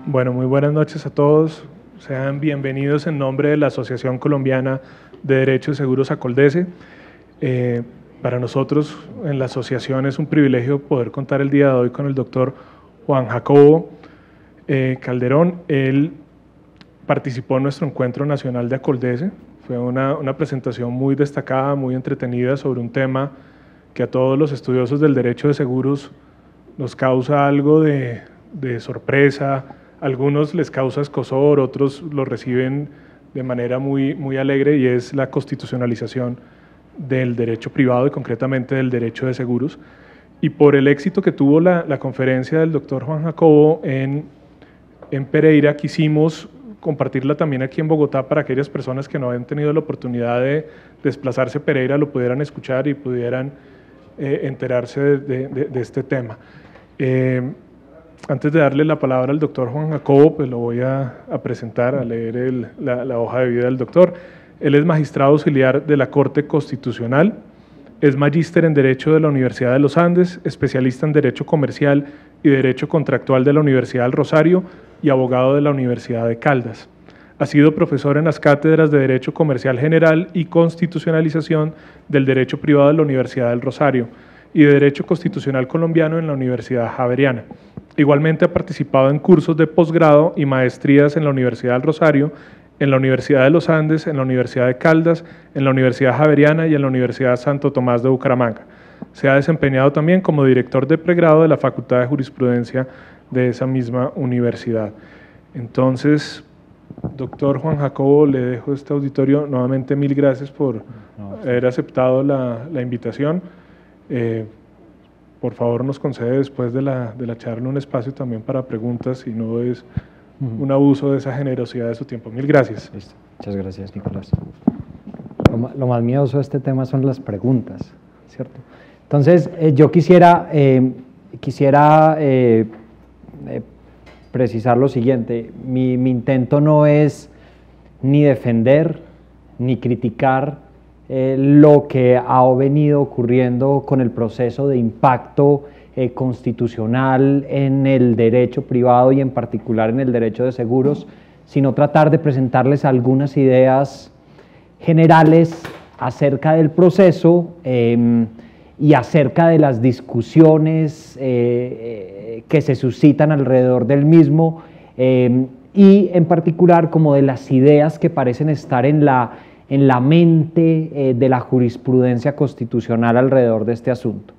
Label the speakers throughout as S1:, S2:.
S1: Bueno, muy buenas noches a todos. Sean bienvenidos en nombre de la Asociación Colombiana de Derecho de Seguros Acoldese. Para nosotros en la asociación es un privilegio poder contar el día de hoy con el doctor Juan Jacobo Calderón. Él participó en nuestro encuentro nacional de Acoldese. Fue una presentación muy destacada, muy entretenida sobre un tema que a todos los estudiosos del derecho de seguros nos causa algo de sorpresa. Algunos les causa escozor, otros lo reciben de manera muy alegre, y es la constitucionalización del derecho privado y concretamente del derecho de seguros. Y por el éxito que tuvo la conferencia del doctor Juan Jacobo en Pereira, quisimos compartirla también aquí en Bogotá para aquellas personas que no habían tenido la oportunidad de desplazarse a Pereira, lo pudieran escuchar y pudieran enterarse de este tema. Antes de darle la palabra al doctor Juan Jacobo, pues lo voy a presentar, a leer la hoja de vida del doctor. Él es magistrado auxiliar de la Corte Constitucional, es magíster en Derecho de la Universidad de los Andes, especialista en Derecho Comercial y Derecho Contractual de la Universidad del Rosario y abogado de la Universidad de Caldas. Ha sido profesor en las cátedras de Derecho Comercial General y Constitucionalización del Derecho Privado de la Universidad del Rosario y de Derecho Constitucional Colombiano en la Universidad Javeriana. Igualmente ha participado en cursos de posgrado y maestrías en la Universidad del Rosario, en la Universidad de los Andes, en la Universidad de Caldas, en la Universidad Javeriana y en la Universidad Santo Tomás de Bucaramanga. Se ha desempeñado también como director de pregrado de la Facultad de Jurisprudencia de esa misma universidad. Entonces, doctor Juan Jacobo, le dejo este auditorio. Nuevamente, mil gracias por haber aceptado la invitación. Por favor, nos concede después de la charla un espacio también para preguntas, y no es un abuso de esa generosidad de su tiempo. Mil gracias.
S2: Listo. Muchas gracias, Nicolás. Lo más miedoso de este tema son las preguntas, ¿cierto? Entonces, yo quisiera precisar lo siguiente. Mi intento no es ni defender ni criticar lo que ha venido ocurriendo con el proceso de impacto constitucional en el derecho privado y en particular en el derecho de seguros, sino tratar de presentarles algunas ideas generales acerca del proceso y acerca de las discusiones que se suscitan alrededor del mismo, y en particular como de las ideas que parecen estar en la mente de la jurisprudencia constitucional alrededor de este asunto.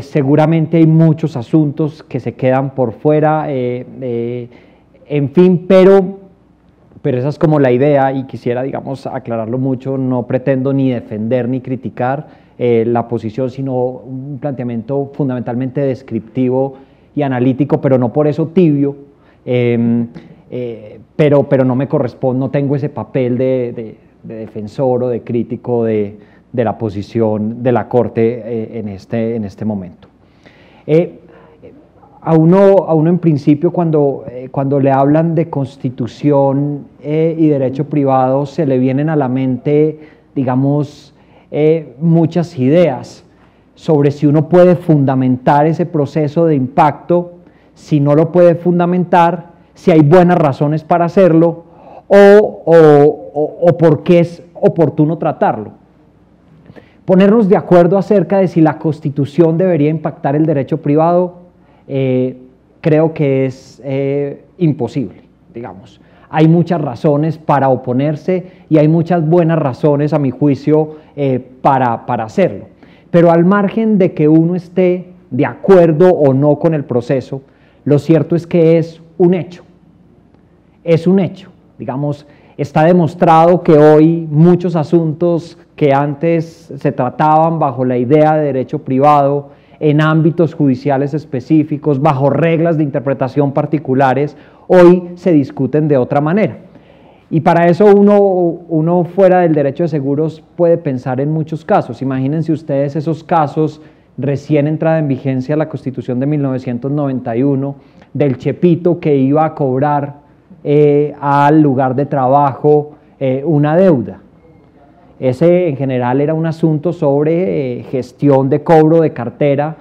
S2: Seguramente hay muchos asuntos que se quedan por fuera, en fin, pero esa es como la idea, y quisiera, digamos, aclararlo mucho. No pretendo ni defender ni criticar la posición, sino un planteamiento fundamentalmente descriptivo y analítico, pero no por eso tibio, pero no me corresponde, no tengo ese papel de defensor o de crítico de la posición de la Corte en este momento. A uno en principio, cuando le hablan de Constitución y derecho privado, se le vienen a la mente, digamos, muchas ideas sobre si uno puede fundamentar ese proceso de impacto, si no lo puede fundamentar, si hay buenas razones para hacerlo, o por qué es oportuno tratarlo. Ponernos de acuerdo acerca de si la Constitución debería impactar el derecho privado, creo que es imposible, digamos. Hay muchas razones para oponerse y hay muchas buenas razones, a mi juicio, para hacerlo. Pero al margen de que uno esté de acuerdo o no con el proceso, lo cierto es que es un hecho. Es un hecho. Digamos, está demostrado que hoy muchos asuntos que antes se trataban bajo la idea de derecho privado, en ámbitos judiciales específicos, bajo reglas de interpretación particulares, hoy se discuten de otra manera. Y para eso uno fuera del derecho de seguros puede pensar en muchos casos. Imagínense ustedes esos casos recién entrada en vigencia la Constitución de 1991, del chepito que iba a cobrar al lugar de trabajo una deuda. Ese en general era un asunto sobre gestión de cobro de cartera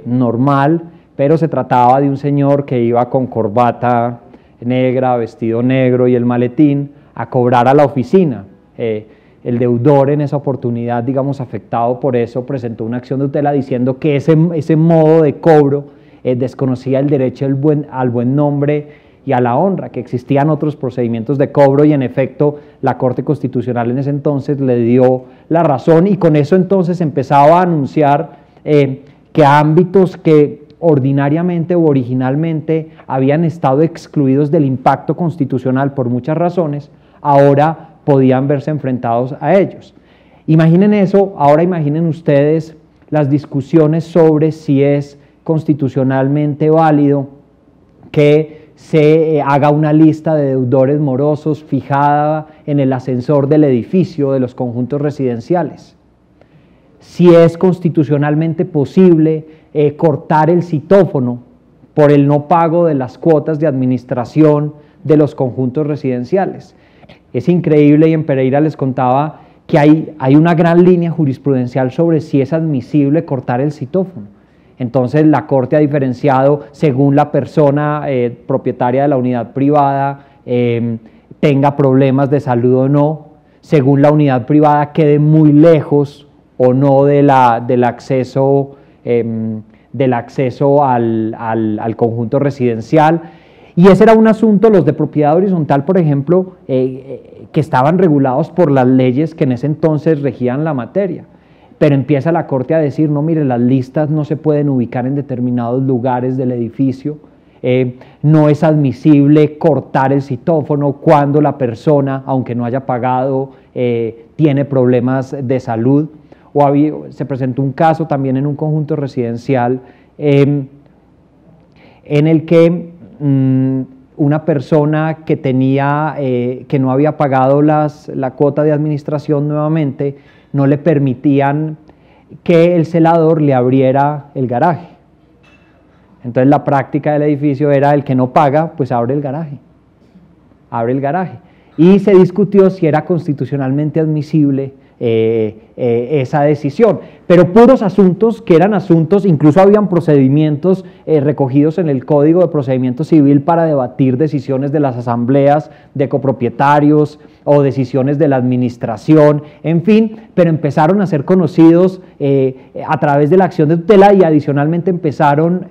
S2: normal, pero se trataba de un señor que iba con corbata negra, vestido negro y el maletín a cobrar a la oficina. El deudor en esa oportunidad, digamos, afectado por eso, presentó una acción de tutela diciendo que ese modo de cobro desconocía el derecho al buen nombre y a la honra, que existían otros procedimientos de cobro, y en efecto la Corte Constitucional en ese entonces le dio la razón, y con eso entonces empezaba a anunciar que ámbitos que ordinariamente o originalmente habían estado excluidos del impacto constitucional por muchas razones, ahora podían verse enfrentados a ellos. Imaginen eso, ahora imaginen ustedes las discusiones sobre si es constitucionalmente válido que se haga una lista de deudores morosos fijada en el ascensor del edificio de los conjuntos residenciales. Si es constitucionalmente posible cortar el citófono por el no pago de las cuotas de administración de los conjuntos residenciales. Es increíble, y en Pereira les contaba que hay una gran línea jurisprudencial sobre si es admisible cortar el citófono. Entonces la Corte ha diferenciado según la persona propietaria de la unidad privada tenga problemas de salud o no, según la unidad privada quede muy lejos o no del acceso al conjunto residencial. Y ese era un asunto, los de propiedad horizontal, por ejemplo, que estaban regulados por las leyes que en ese entonces regían la materia. Pero empieza la Corte a decir, no, mire, las listas no se pueden ubicar en determinados lugares del edificio, no es admisible cortar el citófono cuando la persona, aunque no haya pagado, tiene problemas de salud. Se presentó un caso también en un conjunto residencial en el que una persona que no había pagado la cuota de administración nuevamente, no le permitían que el celador le abriera el garaje. Entonces la práctica del edificio era el que no paga, pues abre el garaje. Y se discutió si era constitucionalmente admisible esa decisión, pero puros asuntos que eran asuntos, incluso habían procedimientos recogidos en el Código de Procedimiento Civil para debatir decisiones de las asambleas de copropietarios o decisiones de la administración, en fin, pero empezaron a ser conocidos a través de la acción de tutela, y adicionalmente empezaron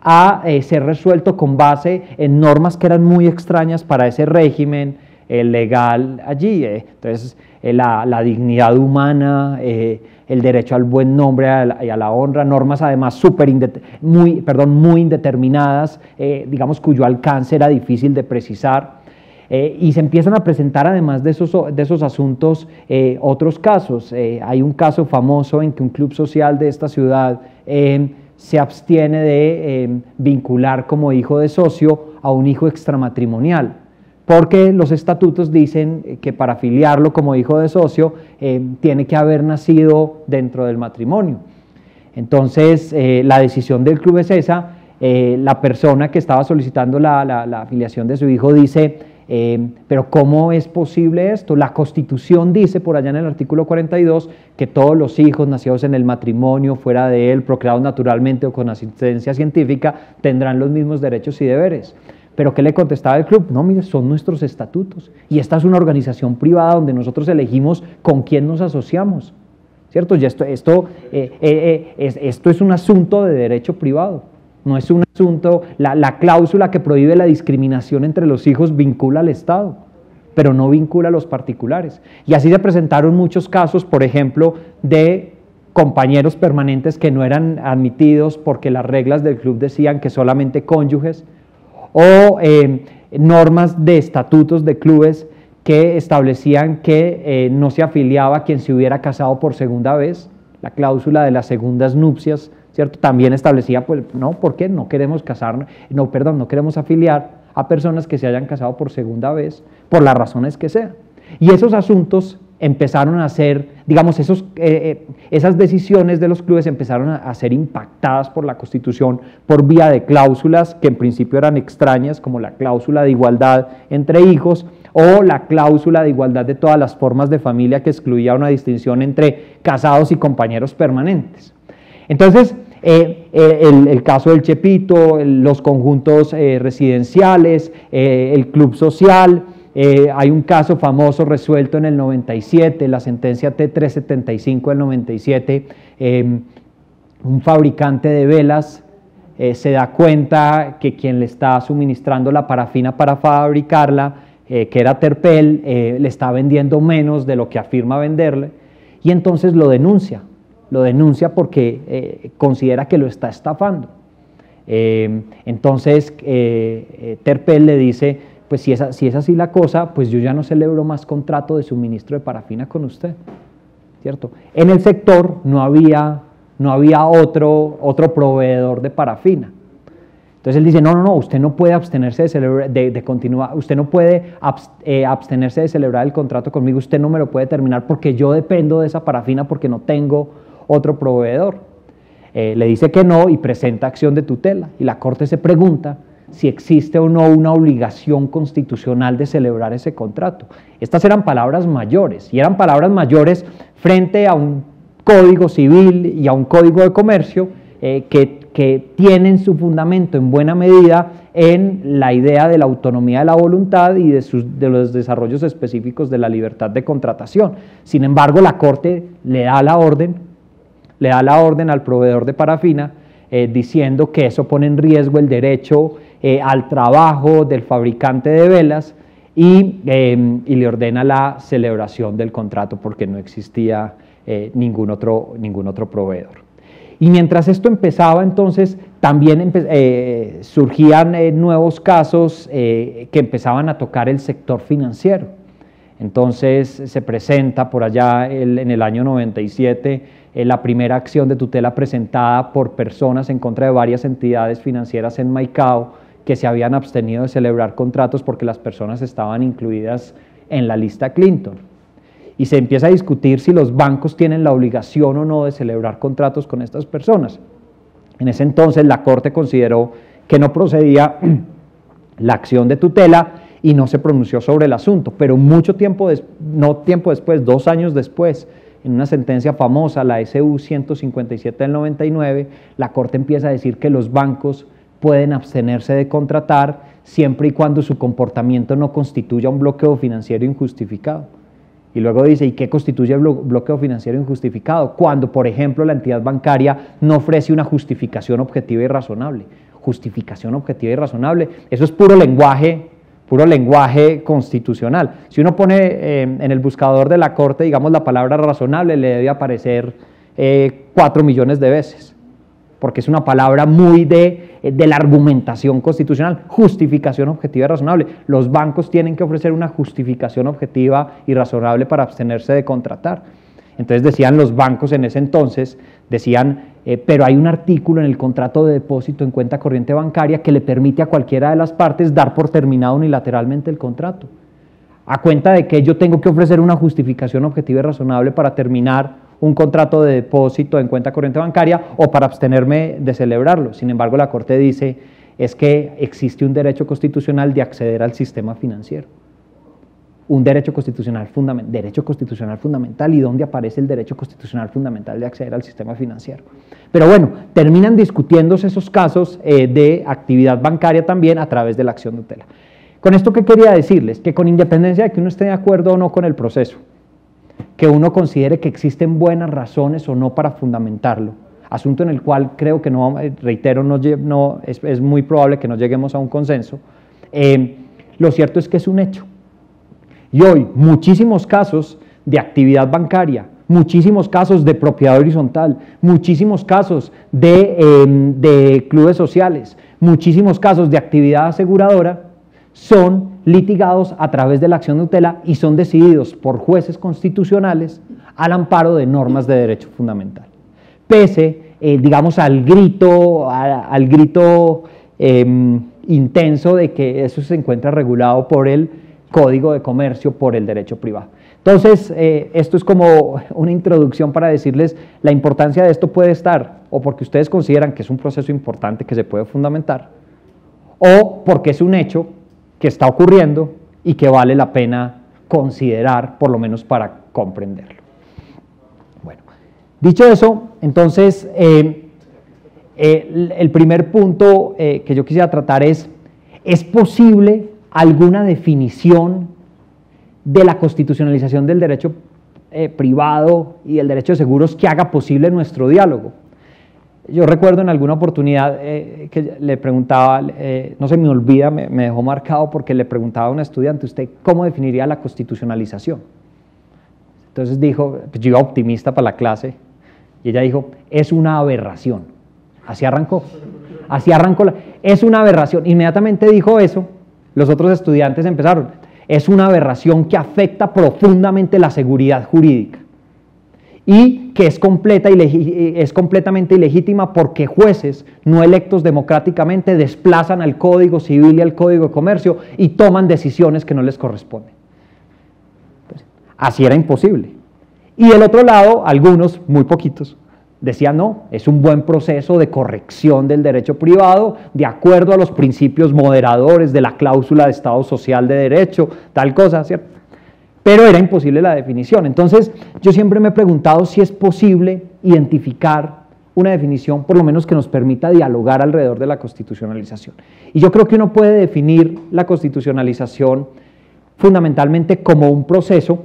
S2: a ser resueltos con base en normas que eran muy extrañas para ese régimen legal allí. Entonces la dignidad humana, el derecho al buen nombre y a la honra, normas además muy indeterminadas, digamos, cuyo alcance era difícil de precisar, y se empiezan a presentar además de esos asuntos otros casos. Hay un caso famoso en que un club social de esta ciudad se abstiene de vincular como hijo de socio a un hijo extramatrimonial, porque los estatutos dicen que para afiliarlo como hijo de socio tiene que haber nacido dentro del matrimonio. Entonces la decisión del club es esa. La persona que estaba solicitando la afiliación de su hijo dice, pero ¿cómo es posible esto? La Constitución dice por allá en el artículo 42 que todos los hijos nacidos en el matrimonio, fuera de él, procreados naturalmente o con asistencia científica, tendrán los mismos derechos y deberes. ¿Pero qué le contestaba el club? No, mire, son nuestros estatutos, y esta es una organización privada donde nosotros elegimos con quién nos asociamos, ¿cierto? Y esto es un asunto de derecho privado, no es un asunto, la cláusula que prohíbe la discriminación entre los hijos vincula al Estado, pero no vincula a los particulares. Y así se presentaron muchos casos, por ejemplo, de compañeros permanentes que no eran admitidos porque las reglas del club decían que solamente cónyuges, o normas de estatutos de clubes que establecían que no se afiliaba quien se hubiera casado por segunda vez. La cláusula de las segundas nupcias, ¿cierto? También establecía, pues, no, ¿por qué? No queremos no queremos afiliar a personas que se hayan casado por segunda vez, por las razones que sean. Y esos asuntos empezaron a ser, digamos, esas decisiones de los clubes empezaron a ser impactadas por la Constitución por vía de cláusulas que en principio eran extrañas, como la cláusula de igualdad entre hijos o la cláusula de igualdad de todas las formas de familia, que excluía una distinción entre casados y compañeros permanentes. Entonces, el caso del Chepito, los conjuntos residenciales, el club social. Hay un caso famoso resuelto en el 97, la sentencia T375 del 97, un fabricante de velas se da cuenta que quien le está suministrando la parafina para fabricarla, que era Terpel, le está vendiendo menos de lo que afirma venderle, y entonces lo denuncia porque considera que lo está estafando. Entonces Terpel le dice, pues si es así la cosa, pues yo ya no celebro más contrato de suministro de parafina con usted, ¿cierto? En el sector no había otro proveedor de parafina. Entonces él dice, no, usted no puede abstenerse de continuar, usted no puede abstenerse de celebrar el contrato conmigo, usted no me lo puede terminar porque yo dependo de esa parafina porque no tengo otro proveedor. Le dice que no y presenta acción de tutela, y la Corte se pregunta si existe o no una obligación constitucional de celebrar ese contrato. Estas eran palabras mayores, y eran palabras mayores frente a un código civil y a un código de comercio que tienen su fundamento en buena medida en la idea de la autonomía de la voluntad y de los desarrollos específicos de la libertad de contratación. Sin embargo, la Corte le da la orden al proveedor de parafina diciendo que eso pone en riesgo el derecho al trabajo del fabricante de velas y le ordena la celebración del contrato porque no existía ningún otro proveedor. Y mientras esto empezaba, entonces, también surgían nuevos casos que empezaban a tocar el sector financiero. Entonces se presenta por allá en el año 97 la primera acción de tutela presentada por personas en contra de varias entidades financieras en Maicao que se habían abstenido de celebrar contratos porque las personas estaban incluidas en la lista Clinton. Y se empieza a discutir si los bancos tienen la obligación o no de celebrar contratos con estas personas. En ese entonces la Corte consideró que no procedía la acción de tutela y no se pronunció sobre el asunto, pero después, 2 años después, en una sentencia famosa, la SU 157 del 99, la Corte empieza a decir que los bancos pueden abstenerse de contratar siempre y cuando su comportamiento no constituya un bloqueo financiero injustificado. Y luego dice, ¿y qué constituye el bloqueo financiero injustificado? Cuando, por ejemplo, la entidad bancaria no ofrece una justificación objetiva y razonable. Justificación objetiva y razonable, eso es puro lenguaje constitucional. Si uno pone en el buscador de la Corte, digamos, la palabra razonable, le debe aparecer 4 millones de veces, porque es una palabra muy de la argumentación constitucional. Justificación objetiva y razonable. Los bancos tienen que ofrecer una justificación objetiva y razonable para abstenerse de contratar. Entonces decían los bancos en ese entonces, pero hay un artículo en el contrato de depósito en cuenta corriente bancaria que le permite a cualquiera de las partes dar por terminado unilateralmente el contrato. ¿A cuenta de que yo tengo que ofrecer una justificación objetiva y razonable para terminar un contrato de depósito en cuenta corriente bancaria o para abstenerme de celebrarlo? Sin embargo, la Corte dice es que existe un derecho constitucional de acceder al sistema financiero. Un derecho constitucional fundamental. ¿Y dónde aparece el derecho constitucional fundamental de acceder al sistema financiero? Pero bueno, terminan discutiéndose esos casos de actividad bancaria también a través de la acción de tutela. ¿Con esto qué quería decirles? Que con independencia de que uno esté de acuerdo o no con el proceso, que uno considere que existen buenas razones o no para fundamentarlo, asunto en el cual creo que no, reitero, es muy probable que no lleguemos a un consenso, lo cierto es que es un hecho. Y hoy muchísimos casos de actividad bancaria, muchísimos casos de propiedad horizontal, muchísimos casos de clubes sociales, muchísimos casos de actividad aseguradora son litigados a través de la acción de tutela y son decididos por jueces constitucionales al amparo de normas de derecho fundamental. Pese, digamos, al grito intenso de que eso se encuentra regulado por el Código de Comercio, por el derecho privado. Entonces, esto es como una introducción para decirles la importancia de esto puede estar, o porque ustedes consideran que es un proceso importante que se puede fundamentar, o porque es un hecho que está ocurriendo y que vale la pena considerar, por lo menos para comprenderlo. Bueno, dicho eso, entonces, El primer punto que yo quisiera tratar ¿es posible alguna definición de la constitucionalización del derecho privado y el derecho de seguros que haga posible nuestro diálogo? Yo recuerdo en alguna oportunidad que le preguntaba, no se me olvida, me dejó marcado porque le preguntaba a un estudiante, ¿usted cómo definiría la constitucionalización? Entonces dijo, pues yo iba optimista para la clase, y ella dijo, es una aberración. Así arrancó, es una aberración. Inmediatamente dijo eso, los otros estudiantes empezaron, es una aberración que afecta profundamente la seguridad jurídica y que es completamente ilegítima porque jueces no electos democráticamente desplazan al Código Civil y al Código de Comercio y toman decisiones que no les corresponden. Entonces, así era imposible. Y del otro lado, algunos, muy poquitos, decían no, es un buen proceso de corrección del derecho privado de acuerdo a los principios moderadores de la cláusula de Estado Social de Derecho, tal cosa, ¿cierto? Pero era imposible la definición. Entonces, yo siempre me he preguntado si es posible identificar una definición, por lo menos que nos permita dialogar alrededor de la constitucionalización. Y yo creo que uno puede definir la constitucionalización fundamentalmente como un proceso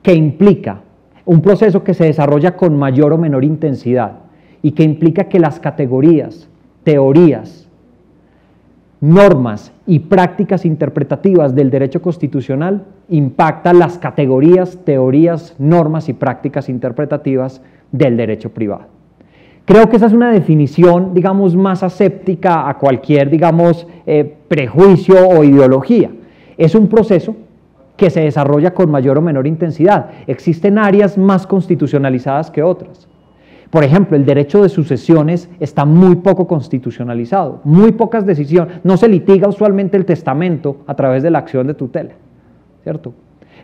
S2: que implica, un proceso que se desarrolla con mayor o menor intensidad y que implica que las categorías, teorías, normas y prácticas interpretativas del derecho constitucional impactan las categorías, teorías, normas y prácticas interpretativas del derecho privado. Creo que esa es una definición, digamos, más aséptica a cualquier, digamos, prejuicio o ideología. Es un proceso que se desarrolla con mayor o menor intensidad. Existen áreas más constitucionalizadas que otras. Por ejemplo, el derecho de sucesiones está muy poco constitucionalizado, muy pocas decisiones, no se litiga usualmente el testamento a través de la acción de tutela, ¿cierto?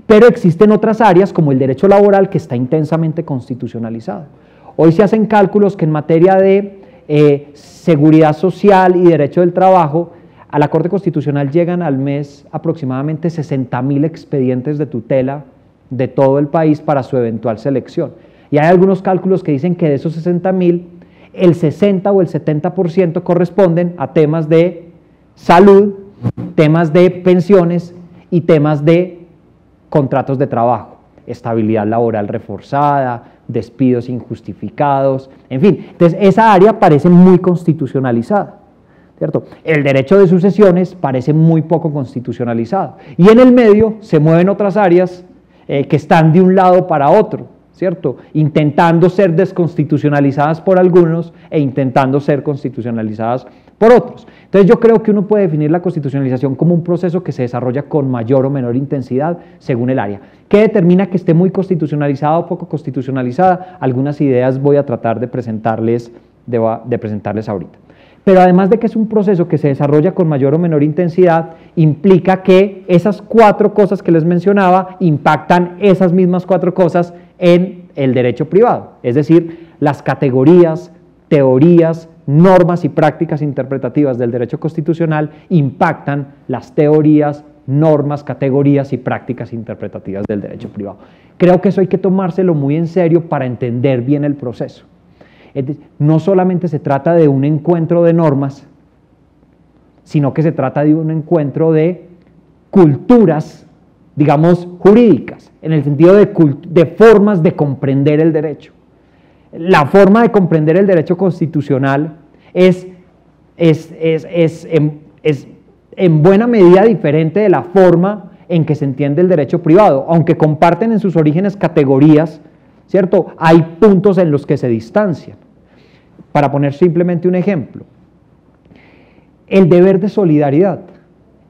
S2: Pero existen otras áreas como el derecho laboral que está intensamente constitucionalizado. Hoy se hacen cálculos que en materia de seguridad social y derecho del trabajo, a la Corte Constitucional llegan al mes aproximadamente 60.000 expedientes de tutela de todo el país para su eventual selección. Y hay algunos cálculos que dicen que de esos 60.000, el 60 o el 70% corresponden a temas de salud, temas de pensiones y temas de contratos de trabajo, estabilidad laboral reforzada, despidos injustificados, en fin. Entonces, esa área parece muy constitucionalizada, ¿cierto? El derecho de sucesiones parece muy poco constitucionalizado. Y en el medio se mueven otras áreas que están de un lado para otro, ¿cierto? Intentando ser desconstitucionalizadas por algunos e intentando ser constitucionalizadas por otros. Entonces yo creo que uno puede definir la constitucionalización como un proceso que se desarrolla con mayor o menor intensidad según el área. ¿Qué determina que esté muy constitucionalizada o poco constitucionalizada? Algunas ideas voy a tratar de presentarles ahorita. Pero además de que es un proceso que se desarrolla con mayor o menor intensidad, implica que esas 4 cosas que les mencionaba impactan esas mismas 4 cosas en el derecho privado, es decir, las categorías, teorías, normas y prácticas interpretativas del derecho constitucional impactan las teorías, normas, categorías y prácticas interpretativas del derecho privado. Creo que eso hay que tomárselo muy en serio para entender bien el proceso. No solamente se trata de un encuentro de normas, sino que se trata de un encuentro de culturas, digamos, jurídicas, en el sentido de formas de comprender el derecho. La forma de comprender el derecho constitucional es en buena medida diferente de la forma en que se entiende el derecho privado, aunque comparten en sus orígenes categorías, ¿cierto? Hay puntos en los que se distancian. Para poner simplemente un ejemplo, el deber de solidaridad.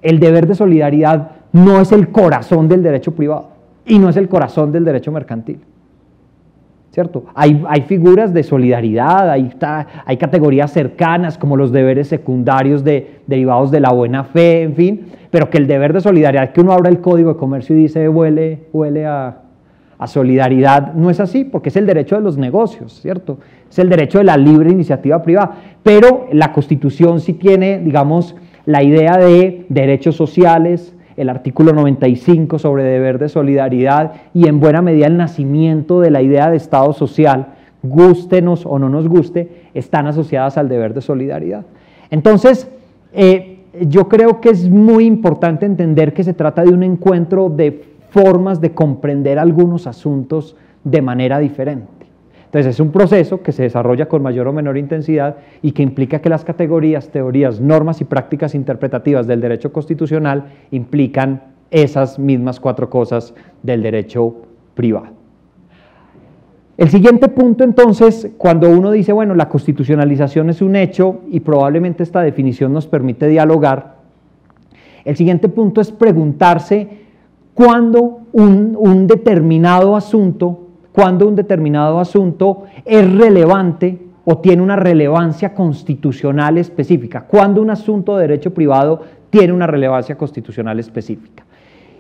S2: El deber de solidaridad no es el corazón del derecho privado y no es el corazón del derecho mercantil, ¿cierto? Hay figuras de solidaridad, hay categorías cercanas como los deberes secundarios derivados de la buena fe, en fin, pero que el deber de solidaridad, que uno abra el Código de Comercio y dice huele a solidaridad, no es así, porque es el derecho de los negocios, ¿cierto? Es el derecho de la libre iniciativa privada, pero la Constitución sí tiene, digamos, la idea de derechos sociales, el artículo 95 sobre deber de solidaridad y en buena medida el nacimiento de la idea de Estado social gústenos o no nos guste, están asociadas al deber de solidaridad. Entonces, yo creo que es muy importante entender que se trata de un encuentro de formas de comprender algunos asuntos de manera diferente. Entonces, es un proceso que se desarrolla con mayor o menor intensidad y que implica que las categorías, teorías, normas y prácticas interpretativas del derecho constitucional implican esas mismas 4 cosas del derecho privado. El siguiente punto, entonces, cuando uno dice, bueno, la constitucionalización es un hecho y probablemente esta definición nos permite dialogar, el siguiente punto es preguntarse cuándo un determinado asunto es relevante o tiene una relevancia constitucional específica, cuándo un asunto de derecho privado tiene una relevancia constitucional específica.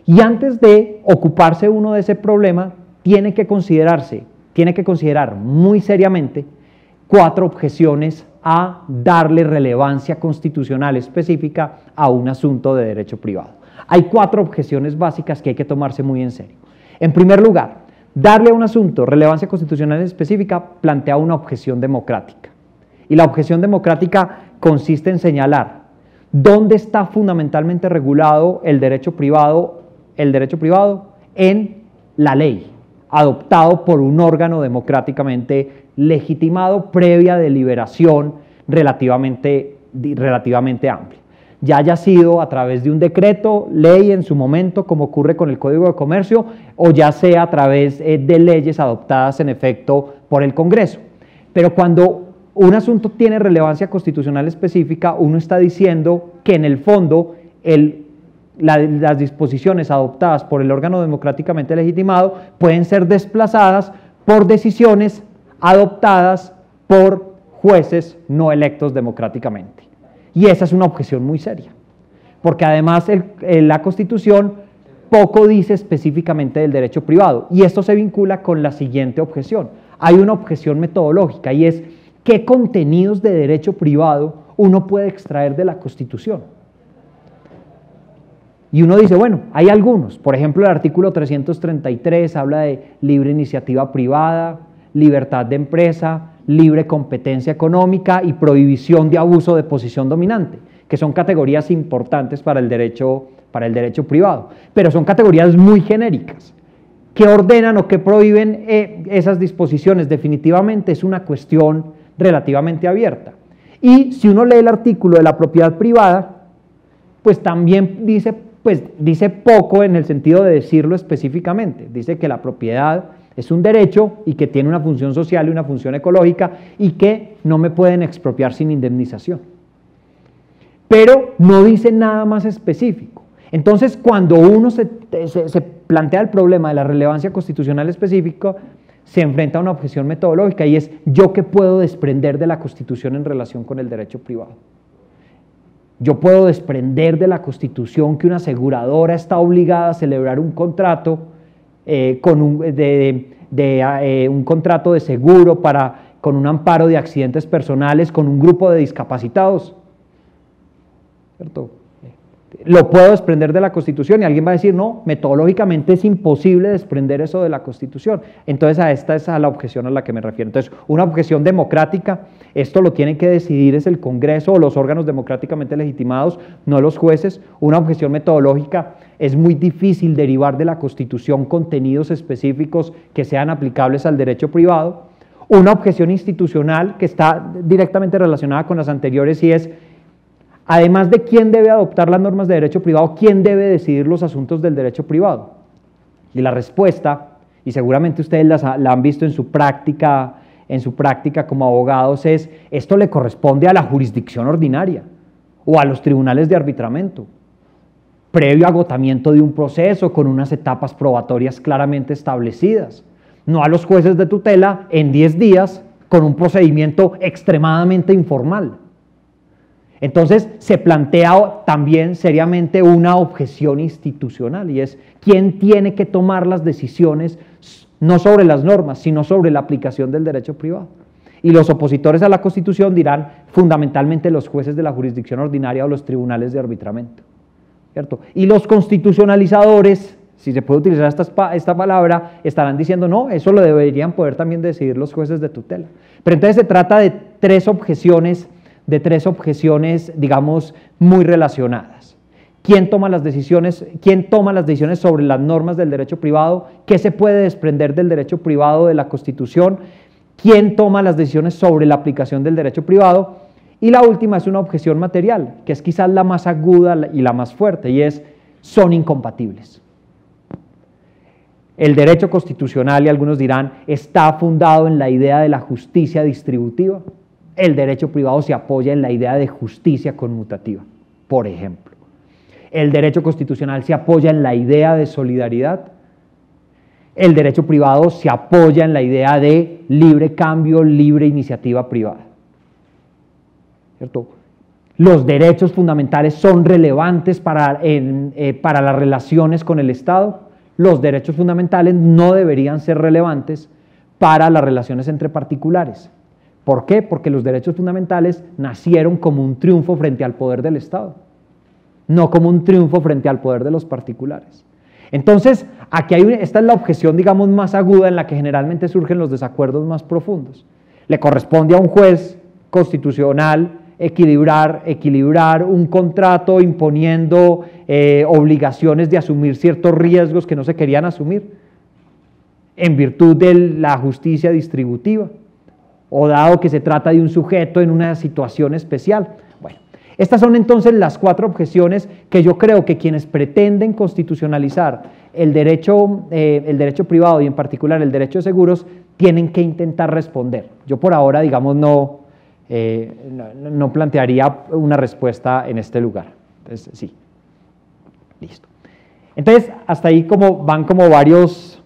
S2: Y antes de ocuparse uno de ese problema, tiene que considerar muy seriamente 4 objeciones a darle relevancia constitucional específica a un asunto de derecho privado. Hay 4 objeciones básicas que hay que tomarse muy en serio. En primer lugar, darle a un asunto relevancia constitucional específica plantea una objeción democrática. Y la objeción democrática consiste en señalar dónde está fundamentalmente regulado el derecho privado en la ley, adoptado por un órgano democráticamente legitimado previa deliberación relativamente amplia. Ya haya sido a través de un decreto, ley en su momento, como ocurre con el Código de Comercio, o ya sea a través de leyes adoptadas en efecto por el Congreso. Pero cuando un asunto tiene relevancia constitucional específica, uno está diciendo que en el fondo las disposiciones adoptadas por el órgano democráticamente legitimado pueden ser desplazadas por decisiones adoptadas por jueces no electos democráticamente. Y esa es una objeción muy seria, porque además la Constitución poco dice específicamente del derecho privado, y esto se vincula con la siguiente objeción. Hay una objeción metodológica, y es ¿qué contenidos de derecho privado uno puede extraer de la Constitución? Y uno dice, bueno, hay algunos. Por ejemplo, el artículo 333 habla de libre iniciativa privada, libertad de empresa, libre competencia económica y prohibición de abuso de posición dominante, que son categorías importantes para el derecho privado, pero son categorías muy genéricas. ¿Qué ordenan o qué prohíben esas disposiciones? Definitivamente es una cuestión relativamente abierta. Y si uno lee el artículo de la propiedad privada, pues también dice poco en el sentido de decirlo específicamente. Dice que la propiedad es un derecho y que tiene una función social y una función ecológica y que no me pueden expropiar sin indemnización. Pero no dice nada más específico. Entonces, cuando uno se plantea el problema de la relevancia constitucional específica, se enfrenta a una objeción metodológica y es ¿yo qué puedo desprender de la Constitución en relación con el derecho privado? Yo puedo desprender de la Constitución que una aseguradora está obligada a celebrar un contrato un contrato de seguro con un amparo de accidentes personales con un grupo de discapacitados, ¿cierto? Lo puedo desprender de la Constitución y alguien va a decir, no, metodológicamente es imposible desprender eso de la Constitución. Entonces esta es a la objeción a la que me refiero. Entonces, una objeción democrática, esto lo tienen que decidir es el Congreso o los órganos democráticamente legitimados, no los jueces. Una objeción metodológica, es muy difícil derivar de la Constitución contenidos específicos que sean aplicables al derecho privado. Una objeción institucional que está directamente relacionada con las anteriores y es, además de quién debe adoptar las normas de derecho privado, ¿quién debe decidir los asuntos del derecho privado? Y la respuesta, y seguramente ustedes la han visto en su práctica como abogados, es esto le corresponde a la jurisdicción ordinaria o a los tribunales de arbitramiento, previo agotamiento de un proceso con unas etapas probatorias claramente establecidas, no a los jueces de tutela en 10 días con un procedimiento extremadamente informal. Entonces se plantea también seriamente una objeción institucional y es quién tiene que tomar las decisiones no sobre las normas, sino sobre la aplicación del derecho privado. Y los opositores a la Constitución dirán fundamentalmente los jueces de la jurisdicción ordinaria o los tribunales de arbitramiento, ¿cierto? Y los constitucionalizadores si se puede utilizar esta palabra, estarán diciendo, no, eso lo deberían poder también decidir los jueces de tutela. Pero entonces se trata de tres objeciones, digamos, muy relacionadas. ¿Quién toma las decisiones sobre las normas del derecho privado? ¿Qué se puede desprender del derecho privado de la Constitución? ¿Quién toma las decisiones sobre la aplicación del derecho privado? Y la última es una objeción material, que es quizás la más aguda y la más fuerte, y es, son incompatibles. El derecho constitucional, y algunos dirán, está fundado en la idea de la justicia distributiva. El derecho privado se apoya en la idea de justicia conmutativa, por ejemplo. El derecho constitucional se apoya en la idea de solidaridad. El derecho privado se apoya en la idea de libre cambio, libre iniciativa privada. ¿Cierto? Los derechos fundamentales son relevantes para las relaciones con el Estado. Los derechos fundamentales no deberían ser relevantes para las relaciones entre particulares. ¿Por qué? Porque los derechos fundamentales nacieron como un triunfo frente al poder del Estado, no como un triunfo frente al poder de los particulares. Entonces, aquí esta es la objeción, digamos, más aguda en la que generalmente surgen los desacuerdos más profundos. Le corresponde a un juez constitucional equilibrar un contrato imponiendo obligaciones de asumir ciertos riesgos que no se querían asumir en virtud de la justicia distributiva, o dado que se trata de un sujeto en una situación especial. Bueno, estas son entonces las cuatro objeciones que yo creo que quienes pretenden constitucionalizar el derecho privado y en particular el derecho de seguros tienen que intentar responder. Yo por ahora, digamos, no plantearía una respuesta en este lugar. Entonces, sí. Listo. Entonces, hasta ahí van como varios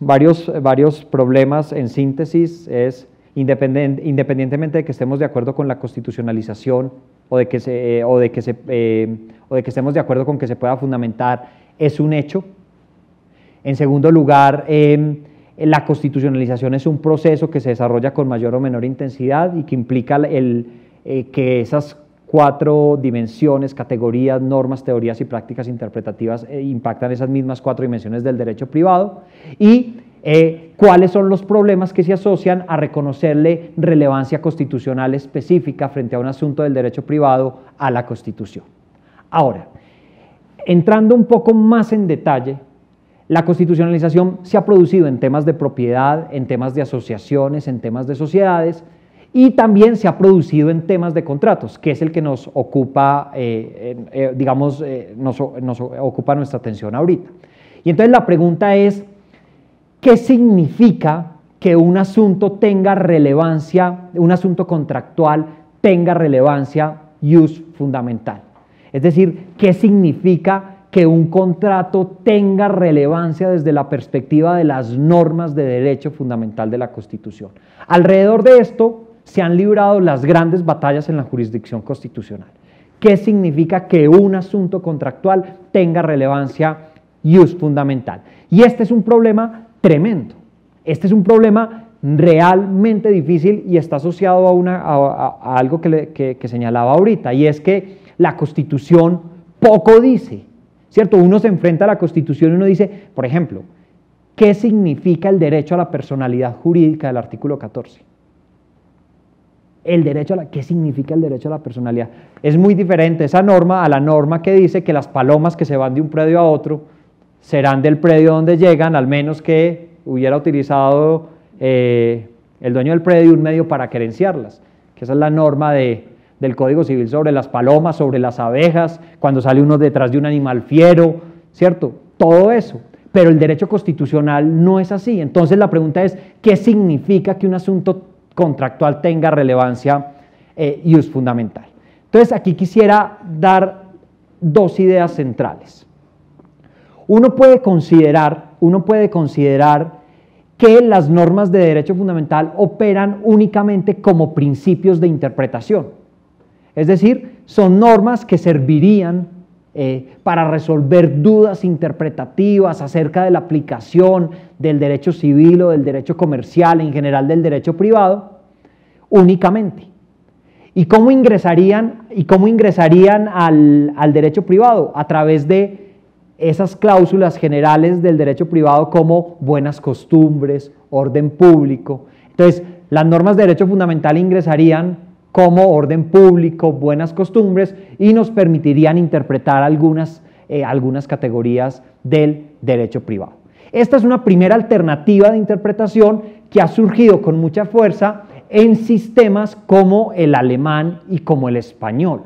S2: problemas en síntesis. Es independientemente de que estemos de acuerdo con la constitucionalización o de que estemos de acuerdo con que se pueda fundamentar, es un hecho. En segundo lugar, la constitucionalización es un proceso que se desarrolla con mayor o menor intensidad y que implica que esas cuatro dimensiones, categorías, normas, teorías y prácticas interpretativas impactan esas mismas cuatro dimensiones del derecho privado, y cuáles son los problemas que se asocian a reconocerle relevancia constitucional específica frente a un asunto del derecho privado a la Constitución. Ahora, entrando un poco más en detalle, la constitucionalización se ha producido en temas de propiedad, en temas de asociaciones, en temas de sociedades, y también se ha producido en temas de contratos, que es el que nos ocupa, nos ocupa nuestra atención ahorita. Y entonces la pregunta es, ¿qué significa que un asunto tenga relevancia, un asunto contractual tenga relevancia ius fundamental? Es decir, ¿qué significa que un contrato tenga relevancia desde la perspectiva de las normas de derecho fundamental de la Constitución? Alrededor de esto se han librado las grandes batallas en la jurisdicción constitucional. ¿Qué significa que un asunto contractual tenga relevancia ius fundamental? Y este es un problema tremendo. Este es un problema realmente difícil y está asociado a algo que señalaba ahorita, y es que la Constitución poco dice, ¿cierto? Uno se enfrenta a la Constitución y uno dice, por ejemplo, ¿qué significa el derecho a la personalidad jurídica del artículo 14? ¿Qué significa el derecho a la personalidad? Es muy diferente esa norma a la norma que dice que las palomas que se van de un predio a otro serán del predio donde llegan, al menos que hubiera utilizado el dueño del predio un medio para querenciarlas, que esa es la norma del Código Civil sobre las palomas, sobre las abejas, cuando sale uno detrás de un animal fiero, ¿cierto? Todo eso. Pero el derecho constitucional no es así. Entonces la pregunta es, ¿qué significa que un asunto contractual tenga relevancia ius fundamental? Entonces aquí quisiera dar dos ideas centrales. Uno puede considerar que las normas de derecho fundamental operan únicamente como principios de interpretación. Es decir, son normas que servirían para resolver dudas interpretativas acerca de la aplicación del derecho civil o del derecho comercial, en general del derecho privado, únicamente. ¿Y cómo ingresarían al derecho privado? A través de esas cláusulas generales del derecho privado como buenas costumbres, orden público. Entonces, las normas de derecho fundamental ingresarían como orden público, buenas costumbres, y nos permitirían interpretar algunas categorías del derecho privado. Esta es una primera alternativa de interpretación que ha surgido con mucha fuerza en sistemas como el alemán y como el español.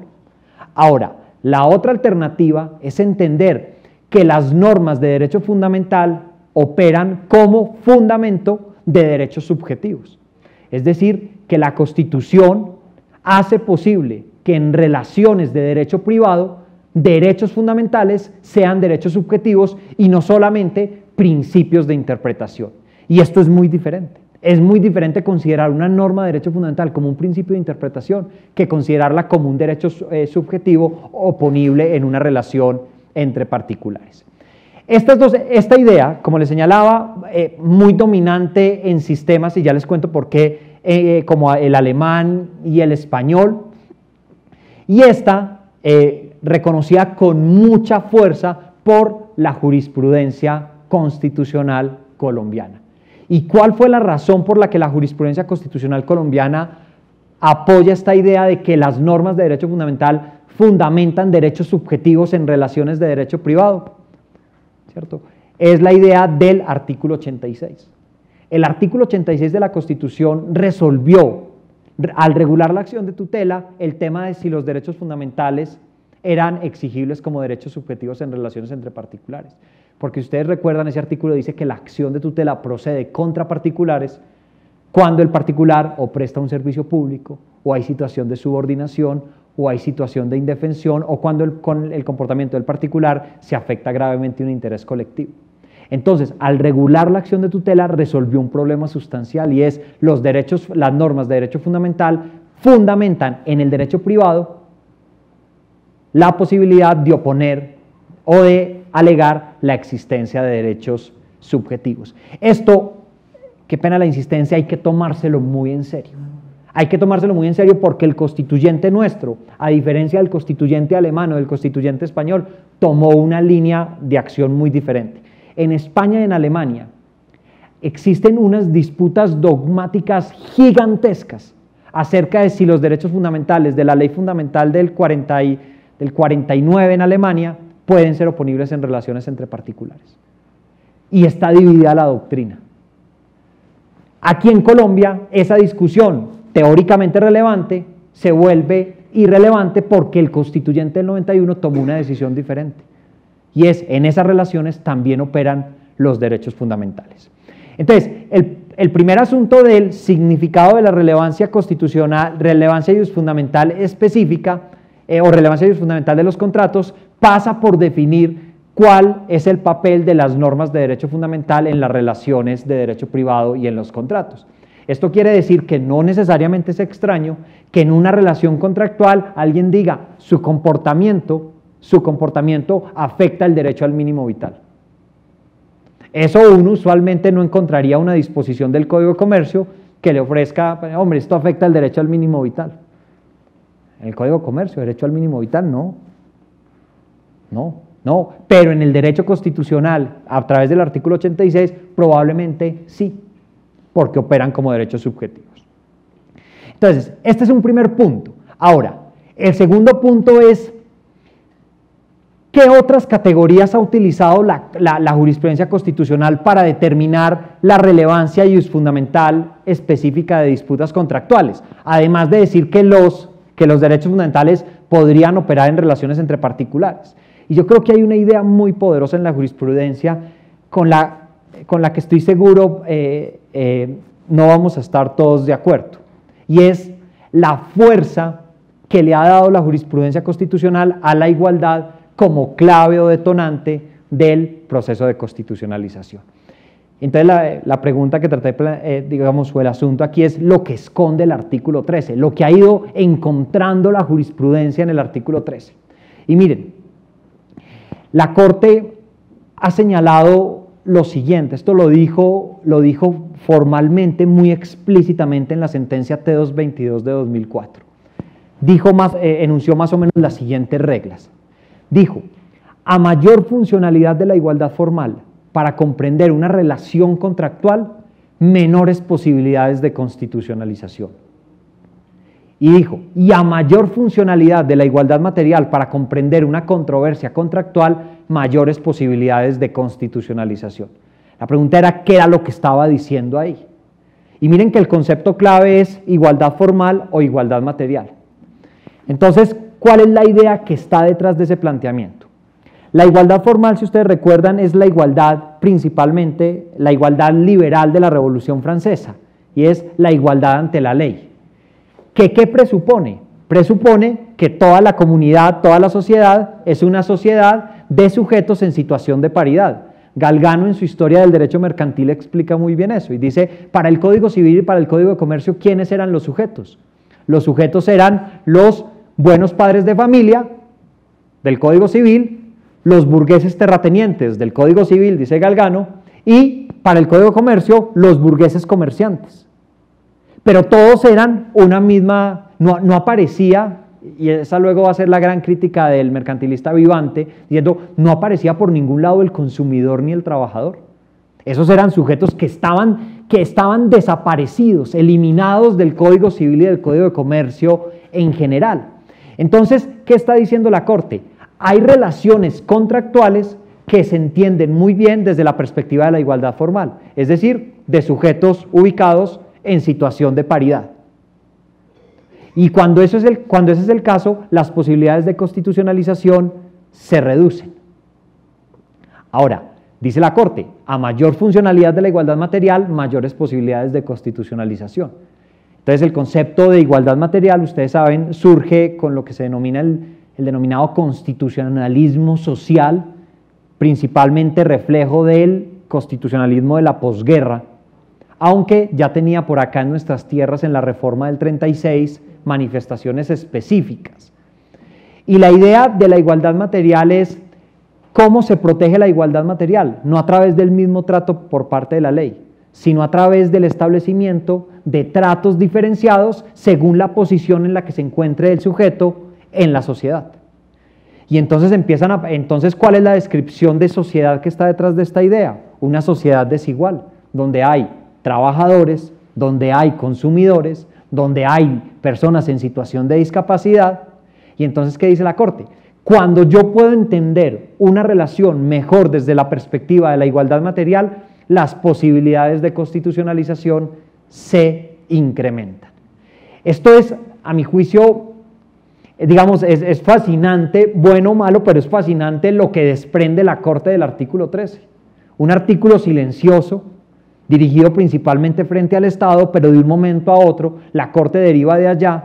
S2: Ahora, la otra alternativa es entender que las normas de derecho fundamental operan como fundamento de derechos subjetivos. Es decir, que la Constitución hace posible que en relaciones de derecho privado, derechos fundamentales sean derechos subjetivos y no solamente principios de interpretación. Y esto es muy diferente. Es muy diferente considerar una norma de derecho fundamental como un principio de interpretación que considerarla como un derecho subjetivo oponible en una relación entre particulares. Esta idea, como les señalaba, muy dominante en sistemas, y ya les cuento por qué, como el alemán y el español, y esta reconocida con mucha fuerza por la jurisprudencia constitucional colombiana. ¿Y cuál fue la razón por la que la jurisprudencia constitucional colombiana apoya esta idea de que las normas de derecho fundamental fundamentan derechos subjetivos en relaciones de derecho privado? ¿Cierto? Es la idea del artículo 86. El artículo 86 de la Constitución resolvió, al regular la acción de tutela, el tema de si los derechos fundamentales eran exigibles como derechos subjetivos en relaciones entre particulares. Porque ustedes recuerdan, ese artículo dice que la acción de tutela procede contra particulares cuando el particular o presta un servicio público, o hay situación de subordinación, o hay situación de indefensión, o cuando el comportamiento del particular se afecta gravemente un interés colectivo. Entonces, al regular la acción de tutela, resolvió un problema sustancial, y es las normas de derecho fundamental fundamentan en el derecho privado la posibilidad de oponer o de alegar la existencia de derechos subjetivos. Esto, qué pena la insistencia, hay que tomárselo muy en serio. Hay que tomárselo muy en serio porque el constituyente nuestro, a diferencia del constituyente alemán o del constituyente español, tomó una línea de acción muy diferente. En España y en Alemania existen unas disputas dogmáticas gigantescas acerca de si los derechos fundamentales de la ley fundamental del 49 en Alemania pueden ser oponibles en relaciones entre particulares. Y está dividida la doctrina. Aquí en Colombia, esa discusión teóricamente relevante se vuelve irrelevante porque el constituyente del 91 tomó una decisión diferente. Y en esas relaciones también operan los derechos fundamentales. Entonces, el primer asunto del significado de la relevancia constitucional, relevancia fundamental específica, o relevancia fundamental de los contratos, pasa por definir cuál es el papel de las normas de derecho fundamental en las relaciones de derecho privado y en los contratos. Esto quiere decir que no necesariamente es extraño que en una relación contractual alguien diga su comportamiento afecta el derecho al mínimo vital. Eso uno usualmente no encontraría una disposición del Código de Comercio que le ofrezca, hombre, esto afecta el derecho al mínimo vital. En el Código de Comercio, derecho al mínimo vital, no, pero en el derecho constitucional, a través del artículo 86, probablemente sí, porque operan como derechos subjetivos. Entonces, este es un primer punto. Ahora, el segundo punto es, ¿qué otras categorías ha utilizado la jurisprudencia constitucional para determinar la relevancia fundamental específica de disputas contractuales? Además de decir que los derechos fundamentales podrían operar en relaciones entre particulares. Y yo creo que hay una idea muy poderosa en la jurisprudencia con la que estoy seguro no vamos a estar todos de acuerdo, y es la fuerza que le ha dado la jurisprudencia constitucional a la igualdad como clave o detonante del proceso de constitucionalización. Entonces la pregunta que traté, digamos, o el asunto aquí es lo que esconde el artículo 13, lo que ha ido encontrando la jurisprudencia en el artículo 13. Y miren, la Corte ha señalado lo siguiente, esto lo dijo formalmente, muy explícitamente en la sentencia T222 de 2004. Enunció más o menos las siguientes reglas. Dijo, a mayor funcionalidad de la igualdad formal para comprender una relación contractual, menores posibilidades de constitucionalización. Y dijo, y a mayor funcionalidad de la igualdad material para comprender una controversia contractual, mayores posibilidades de constitucionalización. La pregunta era, ¿qué era lo que estaba diciendo ahí? Y miren que el concepto clave es igualdad formal o igualdad material. Entonces, ¿cuál es la idea que está detrás de ese planteamiento? La igualdad formal, si ustedes recuerdan, es la igualdad principalmente, la igualdad liberal de la Revolución Francesa, y es la igualdad ante la ley. ¿Qué presupone? Presupone que toda la comunidad, toda la sociedad es una sociedad de sujetos en situación de paridad. Galgano en su Historia del Derecho Mercantil explica muy bien eso y dice, para el Código Civil y para el Código de Comercio, ¿quiénes eran los sujetos? Los sujetos eran los buenos padres de familia del Código Civil, los burgueses terratenientes del Código Civil, dice Galgano, y para el Código de Comercio, los burgueses comerciantes. Pero todos eran una misma, no aparecía, y esa luego va a ser la gran crítica del mercantilista Vivante, diciendo, no aparecía por ningún lado el consumidor ni el trabajador. Esos eran sujetos que estaban desaparecidos, eliminados del Código Civil y del Código de Comercio en general. Entonces, ¿qué está diciendo la Corte? Hay relaciones contractuales que se entienden muy bien desde la perspectiva de la igualdad formal, es decir, de sujetos ubicados en situación de paridad. Y cuando ese es el caso, las posibilidades de constitucionalización se reducen. Ahora, dice la Corte, a mayor funcionalidad de la igualdad material, mayores posibilidades de constitucionalización. Entonces, el concepto de igualdad material, ustedes saben, surge con lo que se denomina el denominado constitucionalismo social, principalmente reflejo del constitucionalismo de la posguerra, aunque ya tenía por acá en nuestras tierras en la reforma del 36 manifestaciones específicas. Y la idea de la igualdad material es cómo se protege la igualdad material, no a través del mismo trato por parte de la ley, sino a través del establecimiento de tratos diferenciados según la posición en la que se encuentre el sujeto en la sociedad. Y entonces entonces, ¿cuál es la descripción de sociedad que está detrás de esta idea? Una sociedad desigual, donde hay trabajadores, donde hay consumidores, donde hay personas en situación de discapacidad. Y entonces, ¿qué dice la Corte? Cuando yo puedo entender una relación mejor desde la perspectiva de la igualdad material, las posibilidades de constitucionalización se incrementan. Esto es, a mi juicio, digamos, es fascinante, bueno o malo, pero es fascinante lo que desprende la Corte del artículo 13. Un artículo silencioso, dirigido principalmente frente al Estado, pero de un momento a otro la Corte deriva de allá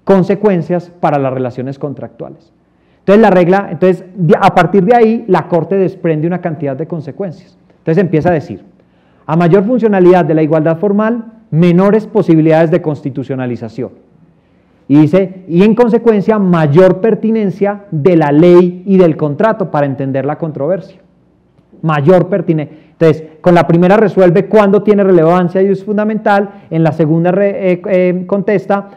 S2: consecuencias para las relaciones contractuales. Entonces, a partir de ahí, la Corte desprende una cantidad de consecuencias. Entonces empieza a decir, a mayor funcionalidad de la igualdad formal, menores posibilidades de constitucionalización. Y dice, y en consecuencia, mayor pertinencia de la ley y del contrato para entender la controversia. Mayor pertinencia. Entonces, con la primera resuelve cuándo tiene relevancia y es fundamental, en la segunda contesta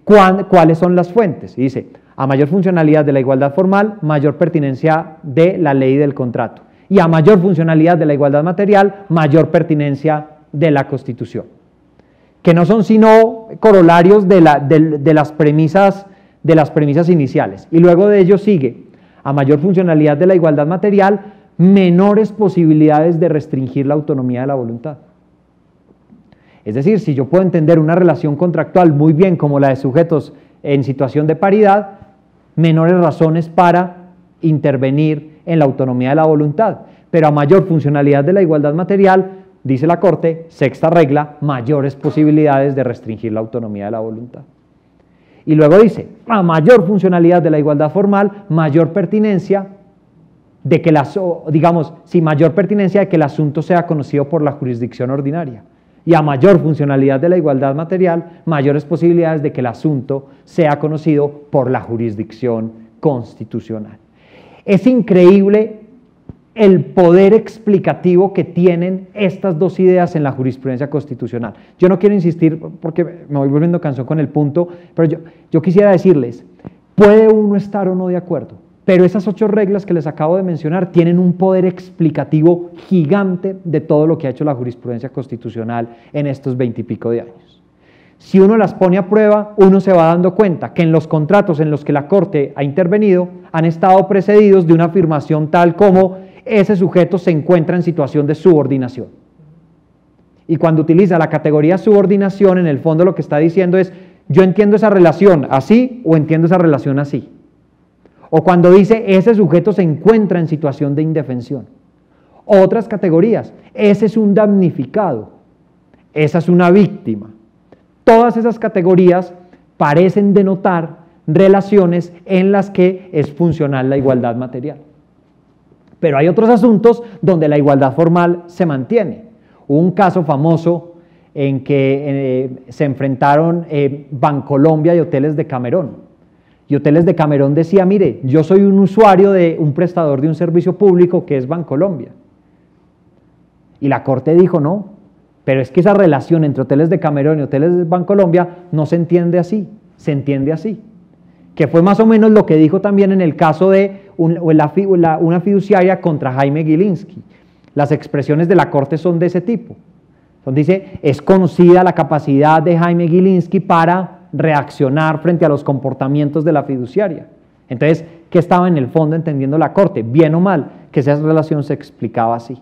S2: cuáles son las fuentes. Y dice, a mayor funcionalidad de la igualdad formal, mayor pertinencia de la ley y del contrato. Y a mayor funcionalidad de la igualdad material, mayor pertinencia de la Constitución. Que no son sino corolarios de las premisas iniciales. Y luego de ello sigue, a mayor funcionalidad de la igualdad material, menores posibilidades de restringir la autonomía de la voluntad. Es decir, si yo puedo entender una relación contractual muy bien como la de sujetos en situación de paridad, menores razones para intervenir en la autonomía de la voluntad. Pero a mayor funcionalidad de la igualdad material, dice la Corte, sexta regla, mayores posibilidades de restringir la autonomía de la voluntad. Y luego dice, a mayor funcionalidad de la igualdad formal, mayor pertinencia de que mayor pertinencia de que el asunto sea conocido por la jurisdicción ordinaria. Y a mayor funcionalidad de la igualdad material, mayores posibilidades de que el asunto sea conocido por la jurisdicción constitucional. Es increíble el poder explicativo que tienen estas dos ideas en la jurisprudencia constitucional. Yo no quiero insistir porque me voy volviendo cansón con el punto, pero yo quisiera decirles, puede uno estar o no de acuerdo, Pero esas 8 reglas que les acabo de mencionar tienen un poder explicativo gigante de todo lo que ha hecho la jurisprudencia constitucional en estos 20 y pico de años. Si uno las pone a prueba, uno se va dando cuenta que en los contratos en los que la Corte ha intervenido han estado precedidos de una afirmación tal como ese sujeto se encuentra en situación de subordinación. Y cuando utiliza la categoría subordinación, en el fondo lo que está diciendo es, yo entiendo esa relación así o entiendo esa relación así. O cuando dice, ese sujeto se encuentra en situación de indefensión. Otras categorías, ese es un damnificado, esa es una víctima. Todas esas categorías parecen denotar relaciones en las que es funcional la igualdad material. Pero hay otros asuntos donde la igualdad formal se mantiene. Hubo un caso famoso en que se enfrentaron Bancolombia y Hoteles de Camerón. Y Hoteles de Camerón decía, mire, yo soy un usuario de un prestador de un servicio público que es Bancolombia. Y la Corte dijo, no, pero es que esa relación entre Hoteles de Camerón y Hoteles de Bancolombia no se entiende así, se entiende así. Que fue más o menos lo que dijo también en el caso de una fiduciaria contra Jaime Gilinski. Las expresiones de la Corte son de ese tipo. Entonces dice, es conocida la capacidad de Jaime Gilinski para reaccionar frente a los comportamientos de la fiduciaria. Entonces, ¿qué estaba en el fondo entendiendo la Corte? Bien o mal, que esa relación se explicaba así.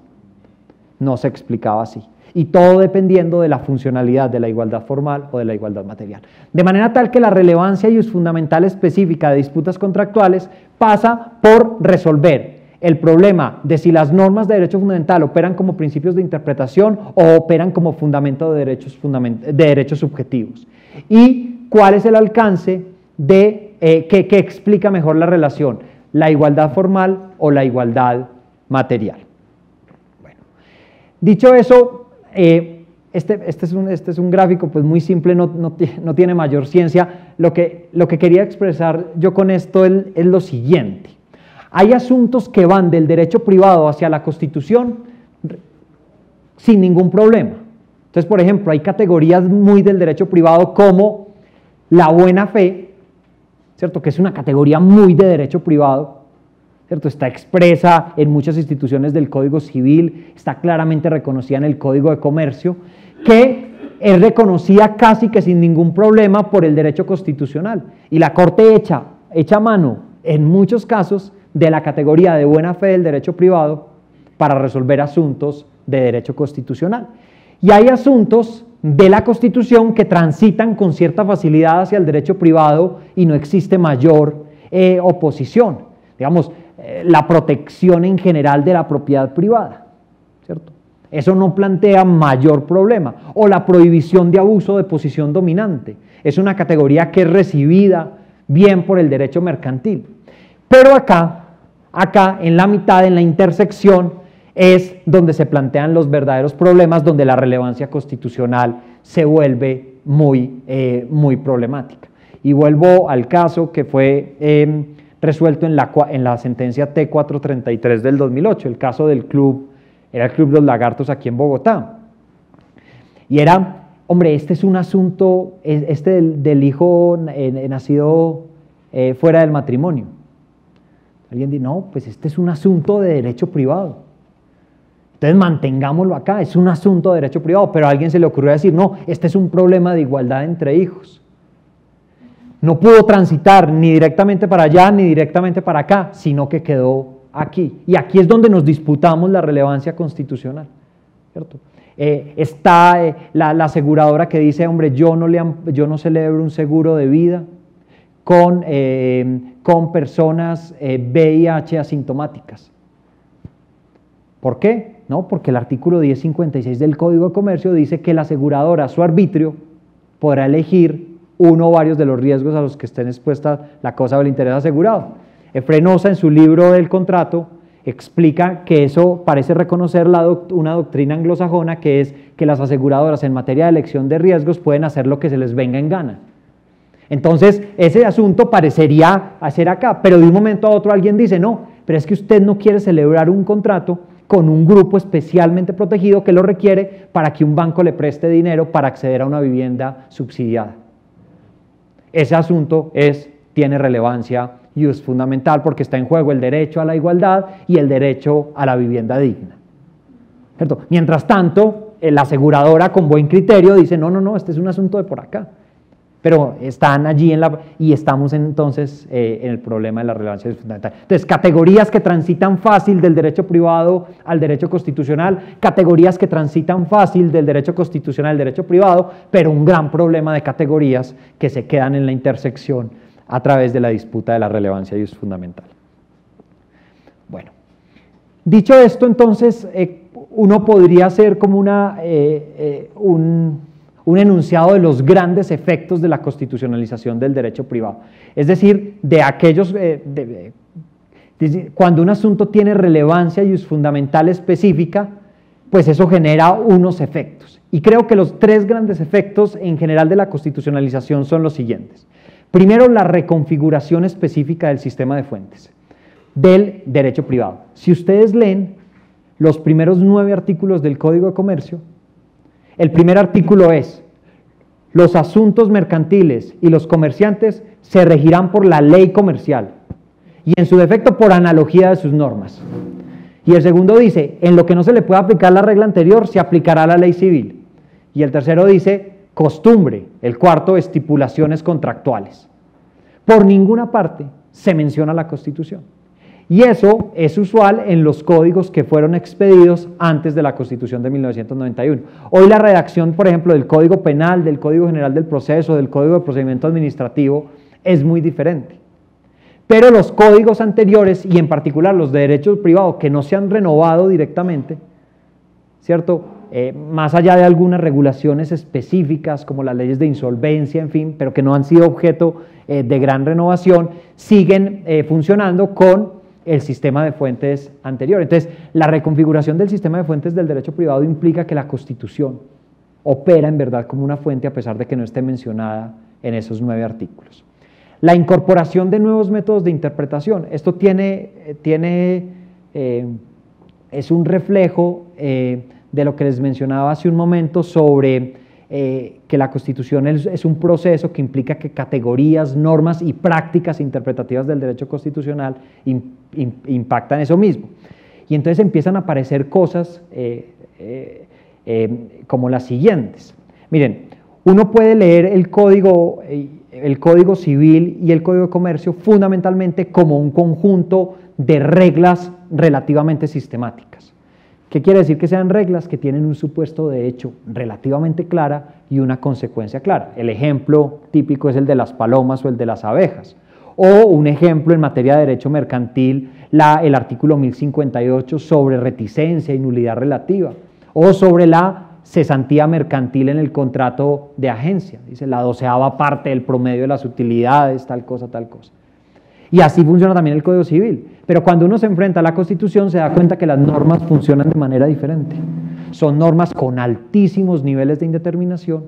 S2: No se explicaba así. Y todo dependiendo de la funcionalidad de la igualdad formal o de la igualdad material. De manera tal que la relevancia y fundamental específica de disputas contractuales pasa por resolver el problema de si las normas de derecho fundamental operan como principios de interpretación o operan como fundamento de derechos subjetivos. Y cuál es el alcance de que explica mejor la relación, la igualdad formal o la igualdad material. Bueno, dicho eso, este es un gráfico pues muy simple, no tiene mayor ciencia. Lo que quería expresar yo con esto es lo siguiente. Hay asuntos que van del derecho privado hacia la Constitución sin ningún problema. Entonces, por ejemplo, hay categorías muy del derecho privado como la buena fe, ¿cierto? Que es una categoría muy de derecho privado, ¿cierto? Está expresa en muchas instituciones del Código Civil, está claramente reconocida en el Código de Comercio, que es reconocida casi que sin ningún problema por el derecho constitucional. Y la Corte echa mano, en muchos casos, de la categoría de buena fe del derecho privado para resolver asuntos de derecho constitucional. Y hay asuntos de la Constitución que transitan con cierta facilidad hacia el derecho privado y no existe mayor oposición. Digamos, la protección en general de la propiedad privada, ¿cierto? Eso no plantea mayor problema. O la prohibición de abuso de posición dominante. Es una categoría que es recibida bien por el derecho mercantil. Pero acá en la mitad, en la intersección, es donde se plantean los verdaderos problemas, donde la relevancia constitucional se vuelve muy problemática. Y vuelvo al caso que fue resuelto en la sentencia T433 del 2008, el caso del club, era el Club Los Lagartos aquí en Bogotá. Y era, hombre, este es un asunto, del hijo nacido fuera del matrimonio. Alguien dice, no, pues este es un asunto de derecho privado. Entonces mantengámoslo acá, es un asunto de derecho privado, pero a alguien se le ocurrió decir, no, este es un problema de igualdad entre hijos. No pudo transitar ni directamente para allá ni directamente para acá, sino que quedó aquí. Y aquí es donde nos disputamos la relevancia constitucional, ¿cierto? Está la aseguradora que dice, hombre, yo no celebro un seguro de vida con personas VIH asintomáticas. ¿Por qué? No, porque el artículo 1056 del Código de Comercio dice que la aseguradora a su arbitrio podrá elegir uno o varios de los riesgos a los que estén expuestas la causa o el interés asegurado. Frenosa, en su libro del contrato, explica que eso parece reconocer una doctrina anglosajona, que es que las aseguradoras en materia de elección de riesgos pueden hacer lo que se les venga en gana. Entonces, ese asunto parecería hacer acá, pero de un momento a otro alguien dice, no, pero es que usted no quiere celebrar un contrato con un grupo especialmente protegido que lo requiere para que un banco le preste dinero para acceder a una vivienda subsidiada. Ese asunto tiene relevancia ius fundamental, porque está en juego el derecho a la igualdad y el derecho a la vivienda digna, ¿cierto? Mientras tanto, la aseguradora con buen criterio dice, no, este es un asunto de por acá. Pero están allí y estamos entonces en el problema de la relevancia fundamental. Entonces, categorías que transitan fácil del derecho privado al derecho constitucional, categorías que transitan fácil del derecho constitucional al derecho privado, pero un gran problema de categorías que se quedan en la intersección a través de la disputa de la relevancia y uso fundamental. Bueno, dicho esto, entonces, uno podría hacer como un enunciado de los grandes efectos de la constitucionalización del derecho privado. Es decir, de aquellos, cuando un asunto tiene relevancia y fundamental específica, pues eso genera unos efectos. Y creo que los tres grandes efectos en general de la constitucionalización son los siguientes. Primero, la reconfiguración específica del sistema de fuentes del derecho privado. Si ustedes leen los primeros 9 artículos del Código de Comercio, el primer artículo es: los asuntos mercantiles y los comerciantes se regirán por la ley comercial y en su defecto por analogía de sus normas. Y el segundo dice: en lo que no se le pueda aplicar la regla anterior se aplicará la ley civil. Y el tercero dice: costumbre. El cuarto, estipulaciones contractuales. Por ninguna parte se menciona la Constitución. Y eso es usual en los códigos que fueron expedidos antes de la Constitución de 1991. Hoy la redacción, por ejemplo, del Código Penal, del Código General del Proceso, del Código de Procedimiento Administrativo, es muy diferente. Pero los códigos anteriores, y en particular los de derecho privado que no se han renovado directamente, ¿cierto? Más allá de algunas regulaciones específicas como las leyes de insolvencia, en fin, pero que no han sido objeto de gran renovación, siguen funcionando con el sistema de fuentes anterior. Entonces, la reconfiguración del sistema de fuentes del derecho privado implica que la Constitución opera en verdad como una fuente a pesar de que no esté mencionada en esos 9 artículos. La incorporación de nuevos métodos de interpretación. Esto es un reflejo de lo que les mencionaba hace un momento sobre que la Constitución es un proceso que implica que categorías, normas y prácticas interpretativas del derecho constitucional impactan eso mismo. Y entonces empiezan a aparecer cosas como las siguientes. Miren, uno puede leer el Código Civil y el Código de Comercio fundamentalmente como un conjunto de reglas relativamente sistemáticas. ¿Qué quiere decir que sean reglas? Que tienen un supuesto de hecho relativamente clara y una consecuencia clara. El ejemplo típico es el de las palomas o el de las abejas. O un ejemplo en materia de derecho mercantil, el artículo 1058 sobre reticencia y nulidad relativa. O sobre la cesantía mercantil en el contrato de agencia. Dice la 12ª parte del promedio de las utilidades, tal cosa, tal cosa. Y así funciona también el Código Civil. Pero cuando uno se enfrenta a la Constitución se da cuenta que las normas funcionan de manera diferente. Son normas con altísimos niveles de indeterminación,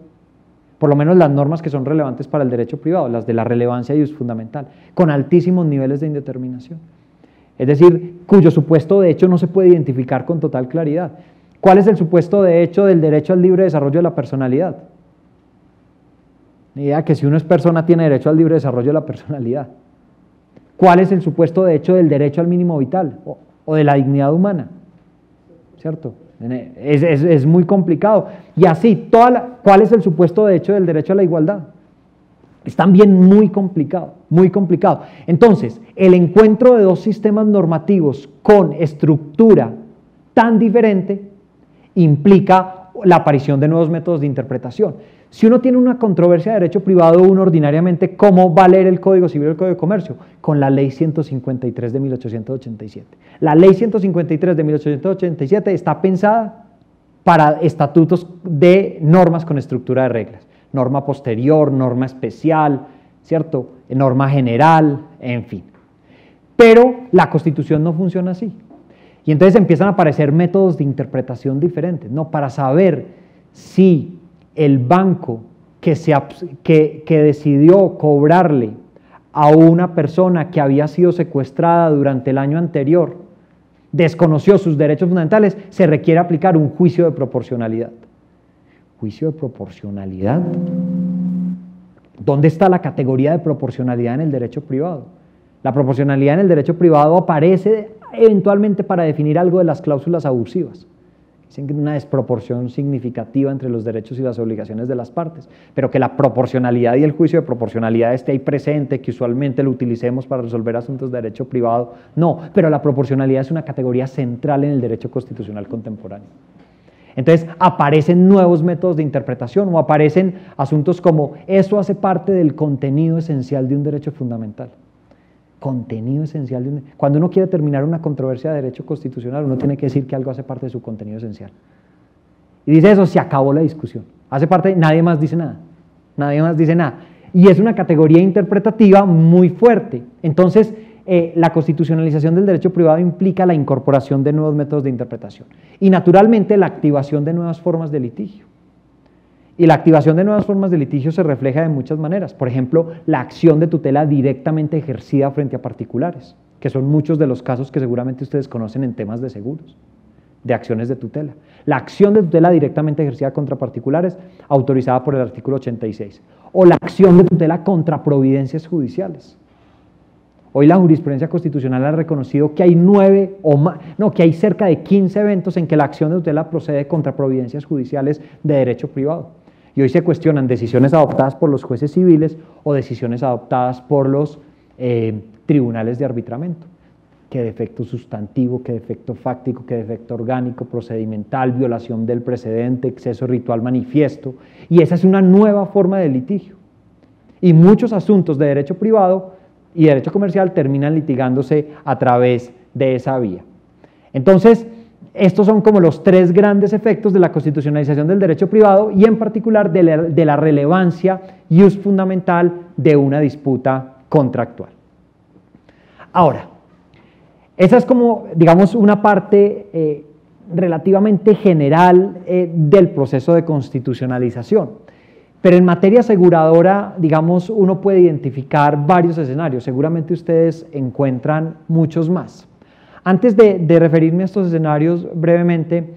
S2: por lo menos las normas que son relevantes para el derecho privado, las de la relevancia y uso fundamental, con altísimos niveles de indeterminación. Es decir, cuyo supuesto de hecho no se puede identificar con total claridad. ¿Cuál es el supuesto de hecho del derecho al libre desarrollo de la personalidad? La idea que si uno es persona tiene derecho al libre desarrollo de la personalidad. ¿Cuál es el supuesto de hecho del derecho al mínimo vital o de la dignidad humana? ¿Cierto? Es muy complicado. Y así, ¿cuál es el supuesto de hecho del derecho a la igualdad? Es también muy complicado, muy complicado. Entonces, el encuentro de dos sistemas normativos con estructura tan diferente implica la aparición de nuevos métodos de interpretación. Si uno tiene una controversia de derecho privado, uno ordinariamente, ¿cómo va a leer el Código Civil y el Código de Comercio? Con la Ley 153 de 1887. La Ley 153 de 1887 está pensada para estatutos de normas con estructura de reglas. Norma posterior, norma especial, ¿cierto? Norma general, en fin. Pero la Constitución no funciona así. Y entonces empiezan a aparecer métodos de interpretación diferentes, ¿no? Para saber si el banco que decidió cobrarle a una persona que había sido secuestrada durante el año anterior desconoció sus derechos fundamentales, se requiere aplicar un juicio de proporcionalidad. ¿Juicio de proporcionalidad? ¿Dónde está la categoría de proporcionalidad en el derecho privado? La proporcionalidad en el derecho privado aparece eventualmente para definir algo de las cláusulas abusivas. Dicen que hay una desproporción significativa entre los derechos y las obligaciones de las partes, pero que la proporcionalidad y el juicio de proporcionalidad esté ahí presente, que usualmente lo utilicemos para resolver asuntos de derecho privado, no, pero la proporcionalidad es una categoría central en el derecho constitucional contemporáneo. Entonces aparecen nuevos métodos de interpretación o aparecen asuntos como eso hace parte del contenido esencial de un derecho fundamental. Contenido esencial. Cuando uno quiere terminar una controversia de derecho constitucional, uno tiene que decir que algo hace parte de su contenido esencial. Y dice eso, se acabó la discusión. Hace parte, nadie más dice nada. Nadie más dice nada. Y es una categoría interpretativa muy fuerte. Entonces, la constitucionalización del derecho privado implica la incorporación de nuevos métodos de interpretación. Y naturalmente la activación de nuevas formas de litigio. Y la activación de nuevas formas de litigio se refleja de muchas maneras. Por ejemplo, la acción de tutela directamente ejercida frente a particulares, que son muchos de los casos que seguramente ustedes conocen en temas de seguros, de acciones de tutela. La acción de tutela directamente ejercida contra particulares, autorizada por el artículo 86. O la acción de tutela contra providencias judiciales. Hoy la jurisprudencia constitucional ha reconocido que hay que hay cerca de 15 eventos en que la acción de tutela procede contra providencias judiciales de derecho privado. Y hoy se cuestionan decisiones adoptadas por los jueces civiles o decisiones adoptadas por los tribunales de arbitramiento. ¿Qué defecto sustantivo, qué defecto fáctico, qué defecto orgánico, procedimental, violación del precedente, exceso ritual manifiesto? Y esa es una nueva forma de litigio. Y muchos asuntos de derecho privado y derecho comercial terminan litigándose a través de esa vía. Entonces, estos son como los tres grandes efectos de la constitucionalización del derecho privado y en particular de la relevancia ius fundamental de una disputa contractual. Ahora, esa es como, digamos, una parte relativamente general del proceso de constitucionalización. Pero en materia aseguradora, digamos, uno puede identificar varios escenarios. Seguramente ustedes encuentran muchos más. Antes de referirme a estos escenarios brevemente,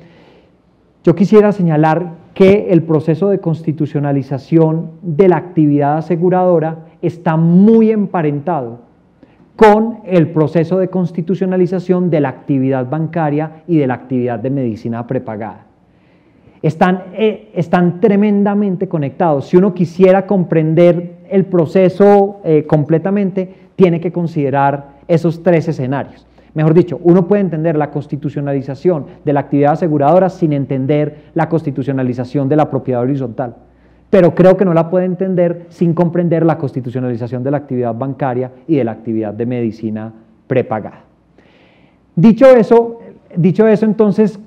S2: yo quisiera señalar que el proceso de constitucionalización de la actividad aseguradora está muy emparentado con el proceso de constitucionalización de la actividad bancaria y de la actividad de medicina prepagada. Están tremendamente conectados. Si uno quisiera comprender el proceso completamente, tiene que considerar esos tres escenarios. Mejor dicho, uno puede entender la constitucionalización de la actividad aseguradora sin entender la constitucionalización de la propiedad horizontal. Pero creo que no la puede entender sin comprender la constitucionalización de la actividad bancaria y de la actividad de medicina prepagada. Dicho eso, entonces,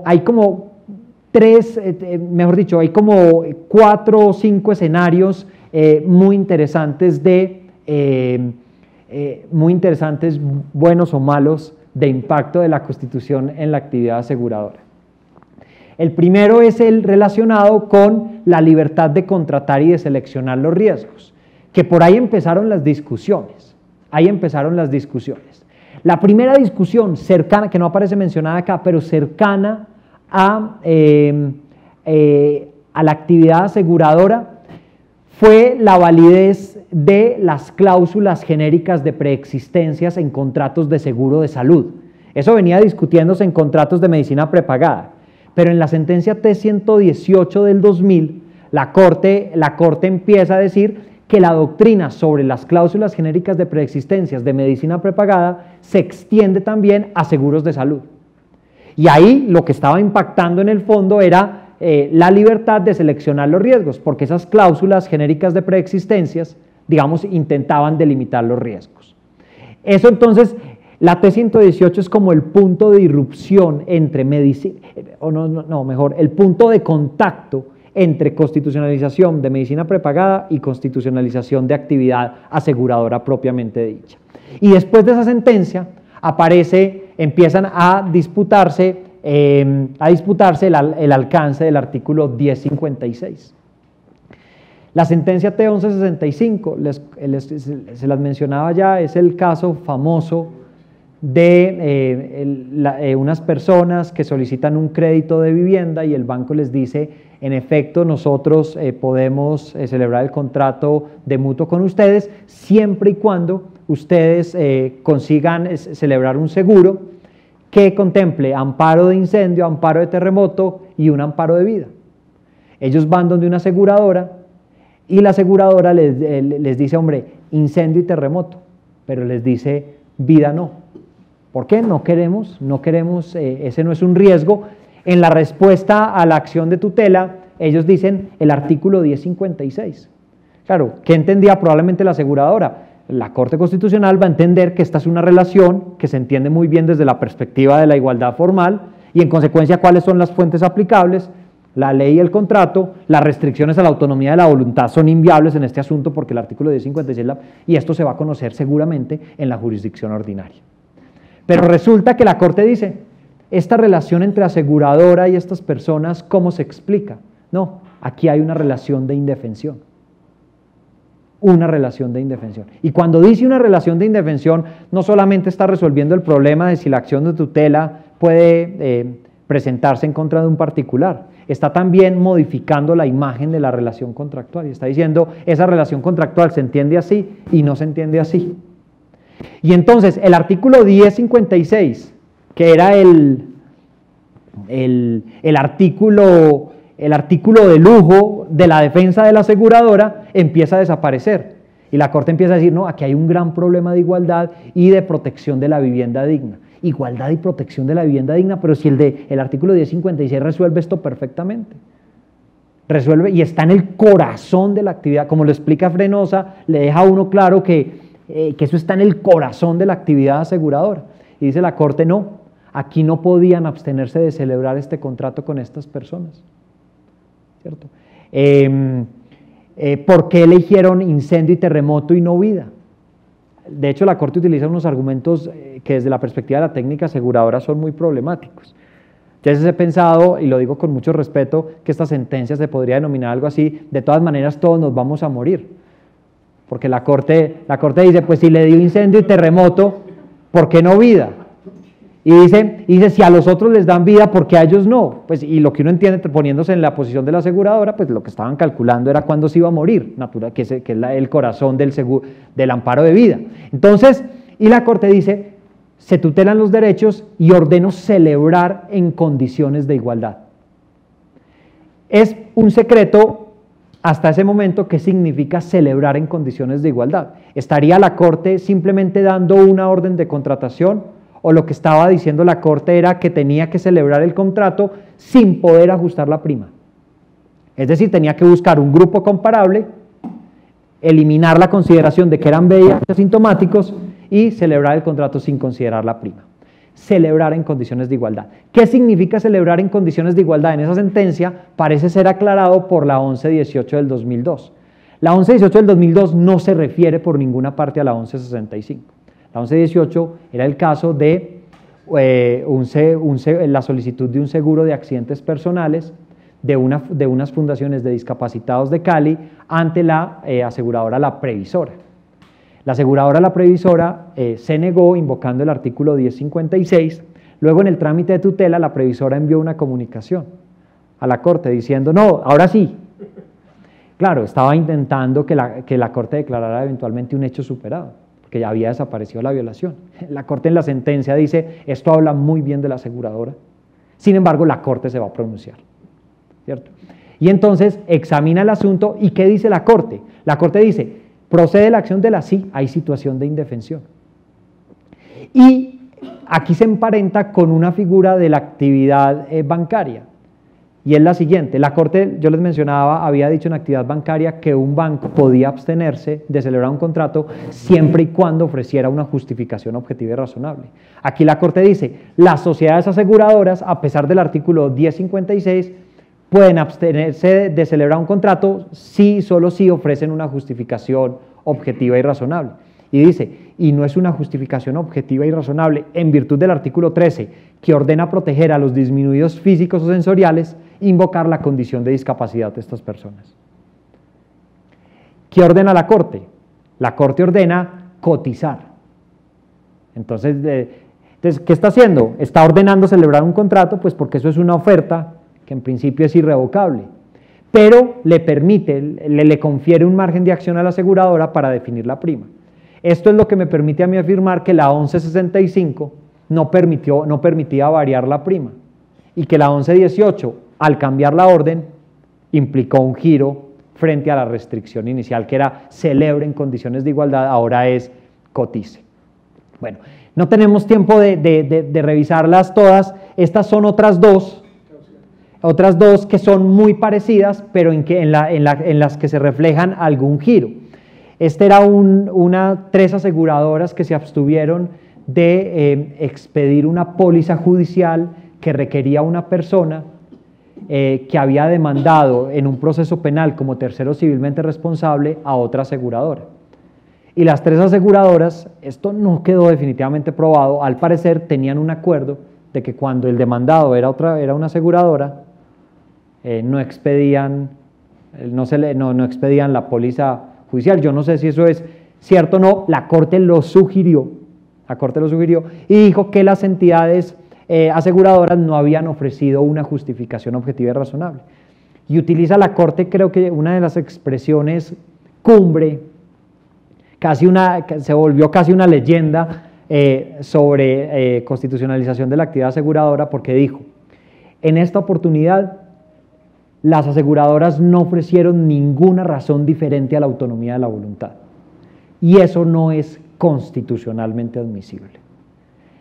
S2: hay como hay 4 o 5 escenarios muy interesantes buenos o malos, de impacto de la Constitución en la actividad aseguradora. El primero es el relacionado con la libertad de contratar y de seleccionar los riesgos, que por ahí empezaron las discusiones. La primera discusión cercana, que no aparece mencionada acá, pero cercana a la actividad aseguradora, fue la validez de las cláusulas genéricas de preexistencias en contratos de seguro de salud. Eso venía discutiéndose en contratos de medicina prepagada, pero en la sentencia T-118 del 2000, la Corte empieza a decir que la doctrina sobre las cláusulas genéricas de preexistencias de medicina prepagada se extiende también a seguros de salud. Y ahí lo que estaba impactando en el fondo era la libertad de seleccionar los riesgos, porque esas cláusulas genéricas de preexistencias, digamos, intentaban delimitar los riesgos. Eso entonces, la T-118 es como el punto de irrupción entre el punto de contacto entre constitucionalización de medicina prepagada y constitucionalización de actividad aseguradora propiamente dicha. Y después de esa sentencia empiezan a disputarse el alcance del artículo 1056. La sentencia T-1165, se las mencionaba ya, es el caso famoso de unas personas que solicitan un crédito de vivienda y el banco les dice, en efecto, nosotros podemos celebrar el contrato de mutuo con ustedes siempre y cuando ustedes consigan celebrar un seguro que contemple amparo de incendio, amparo de terremoto y un amparo de vida. Ellos van donde una aseguradora y la aseguradora les dice, hombre, incendio y terremoto, pero les dice, vida no. ¿Por qué? No queremos, ese no es un riesgo. En la respuesta a la acción de tutela, ellos dicen el artículo 1056. Claro, ¿qué entendía probablemente la aseguradora? La Corte Constitucional va a entender que esta es una relación que se entiende muy bien desde la perspectiva de la igualdad formal y en consecuencia cuáles son las fuentes aplicables. La ley y el contrato, las restricciones a la autonomía de la voluntad son inviables en este asunto porque el artículo 1056, y esto se va a conocer seguramente en la jurisdicción ordinaria. Pero resulta que la Corte dice, esta relación entre aseguradora y estas personas, ¿cómo se explica? No, aquí hay una relación de indefensión. Una relación de indefensión. Y cuando dice una relación de indefensión, no solamente está resolviendo el problema de si la acción de tutela puede presentarse en contra de un particular, está también modificando la imagen de la relación contractual y está diciendo, esa relación contractual se entiende así y no se entiende así. Y entonces el artículo 1056, que era el artículo de lujo de la defensa de la aseguradora, empieza a desaparecer. Y la Corte empieza a decir, no, aquí hay un gran problema de igualdad y de protección de la vivienda digna. Igualdad y protección de la vivienda digna, pero si el artículo 1056 resuelve esto perfectamente. Resuelve y está en el corazón de la actividad, como lo explica Frenosa, le deja a uno claro que eso está en el corazón de la actividad aseguradora. Y dice la Corte, no, aquí no podían abstenerse de celebrar este contrato con estas personas. ¿Cierto? ¿Por qué eligieron incendio y terremoto y no vida? De hecho, la Corte utiliza unos argumentos que desde la perspectiva de la técnica aseguradora son muy problemáticos. Yo a veces he pensado, y lo digo con mucho respeto, que esta sentencia se podría denominar algo así, de todas maneras todos nos vamos a morir. Porque la corte dice, pues si le dio incendio y terremoto, ¿por qué no vida? Y dice, si a los otros les dan vida, ¿por qué a ellos no? Pues, y lo que uno entiende poniéndose en la posición de la aseguradora, pues lo que estaban calculando era cuándo se iba a morir, natural, que es el corazón del amparo de vida. Entonces, y la Corte dice, se tutelan los derechos y ordeno celebrar en condiciones de igualdad. Es un secreto hasta ese momento qué significa celebrar en condiciones de igualdad. ¿Estaría la Corte simplemente dando una orden de contratación? ¿O lo que estaba diciendo la Corte era que tenía que celebrar el contrato sin poder ajustar la prima? Es decir, tenía que buscar un grupo comparable, eliminar la consideración de que eran VIH asintomáticos y celebrar el contrato sin considerar la prima. Celebrar en condiciones de igualdad. ¿Qué significa celebrar en condiciones de igualdad? En esa sentencia parece ser aclarado por la 1118 del 2002. La 1118 del 2002 no se refiere por ninguna parte a la 1165. La 1118 era el caso de la solicitud de un seguro de accidentes personales de unas fundaciones de discapacitados de Cali ante la aseguradora La Previsora. La aseguradora La Previsora se negó invocando el artículo 1056, luego en el trámite de tutela la Previsora envió una comunicación a la Corte diciendo, no, ahora sí. Claro, estaba intentando que la Corte declarara eventualmente un hecho superado, porque ya había desaparecido la violación. La Corte en la sentencia dice, esto habla muy bien de la aseguradora, sin embargo la Corte se va a pronunciar, ¿cierto? Y entonces examina el asunto y ¿qué dice la Corte? La Corte dice, procede la acción de la sí, hay situación de indefensión. Y aquí se emparenta con una figura de la actividad bancaria, y es la siguiente. La Corte, yo les mencionaba, había dicho en actividad bancaria que un banco podía abstenerse de celebrar un contrato siempre y cuando ofreciera una justificación objetiva y razonable. Aquí la Corte dice, las sociedades aseguradoras, a pesar del artículo 1056, pueden abstenerse de celebrar un contrato si, solo si ofrecen una justificación objetiva y razonable. Y dice, y no es una justificación objetiva y razonable en virtud del artículo 13, que ordena proteger a los disminuidos físicos o sensoriales, invocar la condición de discapacidad de estas personas. ¿Qué ordena la Corte? La Corte ordena cotizar. Entonces, Entonces, ¿qué está haciendo? Está ordenando celebrar un contrato, pues porque eso es una oferta que en principio es irrevocable, pero le permite, le confiere un margen de acción a la aseguradora para definir la prima. Esto es lo que me permite a mí afirmar que la 1165 no permitía variar la prima y que la 1118, al cambiar la orden, implicó un giro frente a la restricción inicial, que era celebre en condiciones de igualdad, ahora es cotice. Bueno, no tenemos tiempo de revisarlas todas. Estas son otras dos que son muy parecidas, pero en las que se reflejan algún giro. Este era tres aseguradoras que se abstuvieron de expedir una póliza judicial que requería una persona que había demandado en un proceso penal como tercero civilmente responsable a otra aseguradora. Y las tres aseguradoras, esto no quedó definitivamente probado, al parecer tenían un acuerdo de que cuando el demandado era una aseguradora, no expedían la póliza judicial. Yo no sé si eso es cierto o no, la Corte lo sugirió y dijo que las entidades aseguradoras no habían ofrecido una justificación objetiva y razonable. Y utiliza la Corte, creo que una de las expresiones cumbre, se volvió casi una leyenda sobre constitucionalización de la actividad aseguradora, porque dijo: en esta oportunidad las aseguradoras no ofrecieron ninguna razón diferente a la autonomía de la voluntad, y eso no es constitucionalmente admisible.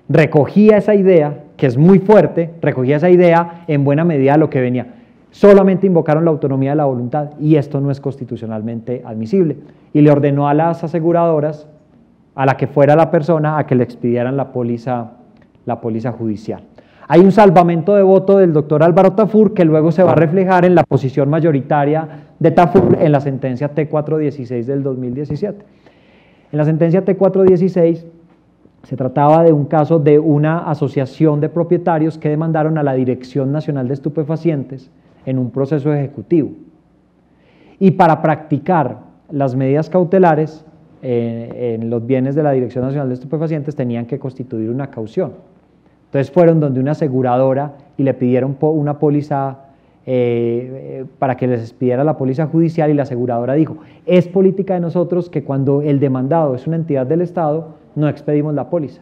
S2: Recogía esa idea, que es muy fuerte, recogía esa idea en buena medida lo que venía. Solamente invocaron la autonomía de la voluntad y esto no es constitucionalmente admisible. Y le ordenó a las aseguradoras, a la que fuera la persona, a que le expidieran la póliza judicial. Hay un salvamento de voto del doctor Álvaro Tafur que luego se va a reflejar en la posición mayoritaria de Tafur en la sentencia T416 del 2017. En la sentencia T416 se trataba de un caso de una asociación de propietarios que demandaron a la Dirección Nacional de Estupefacientes en un proceso ejecutivo. Y para practicar las medidas cautelares en los bienes de la Dirección Nacional de Estupefacientes tenían que constituir una caución. Entonces fueron donde una aseguradora y le pidieron una póliza para que les expidiera la póliza judicial, y la aseguradora dijo: es política de nosotros que cuando el demandado es una entidad del Estado no expedimos la póliza.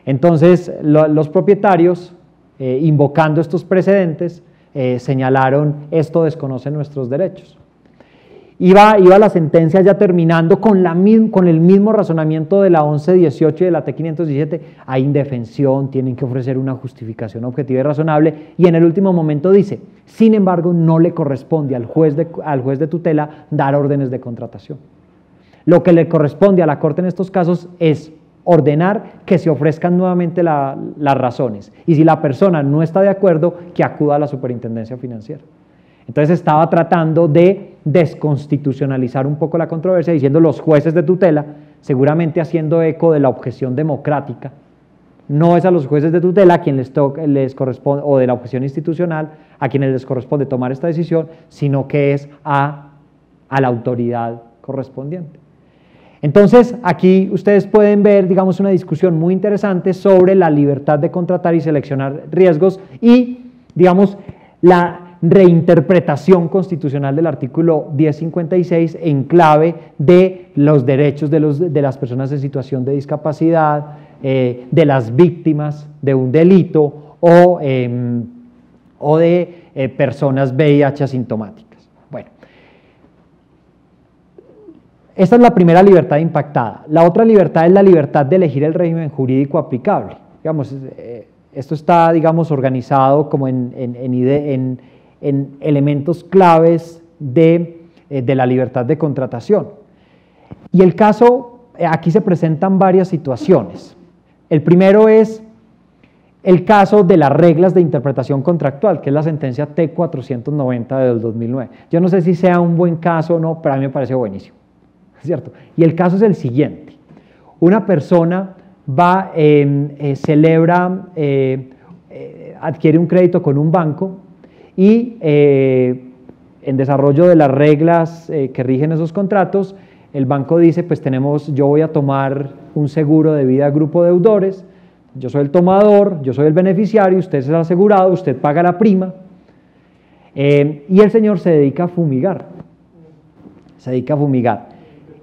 S2: Entonces los propietarios, invocando estos precedentes, señalaron: esto desconoce nuestros derechos. Iba la sentencia ya terminando con el mismo razonamiento de la 1118 y de la T517. Hay indefensión, tienen que ofrecer una justificación objetiva y razonable, y en el último momento dice: sin embargo, no le corresponde al juez de tutela dar órdenes de contratación. Lo que le corresponde a la Corte en estos casos es ordenar que se ofrezcan nuevamente las razones, y si la persona no está de acuerdo, que acuda a la Superintendencia Financiera. Entonces estaba tratando de desconstitucionalizar un poco la controversia, diciendo: los jueces de tutela, seguramente haciendo eco de la objeción democrática, no es a los jueces de tutela a quien les corresponde, o de la objeción institucional a quienes les corresponde tomar esta decisión, sino que es a la autoridad correspondiente. Entonces, aquí ustedes pueden ver, digamos, una discusión muy interesante sobre la libertad de contratar y seleccionar riesgos y, digamos, la reinterpretación constitucional del artículo 1056 en clave de los derechos de las personas en situación de discapacidad, de las víctimas de un delito o de personas VIH asintomáticas. Bueno, esta es la primera libertad impactada. La otra libertad es la libertad de elegir el régimen jurídico aplicable. Digamos, esto está, digamos, organizado como en elementos claves de la libertad de contratación. Y el caso, aquí se presentan varias situaciones. El primero es el caso de las reglas de interpretación contractual, que es la sentencia T490 del 2009. Yo no sé si sea un buen caso o no, pero a mí me parece buenísimo, ¿cierto? Y el caso es el siguiente: una persona adquiere un crédito con un banco, y en desarrollo de las reglas que rigen esos contratos, el banco dice: pues yo voy a tomar un seguro de vida a grupo de deudores, yo soy el tomador, yo soy el beneficiario, usted es el asegurado, usted paga la prima, y el señor se dedica a fumigar,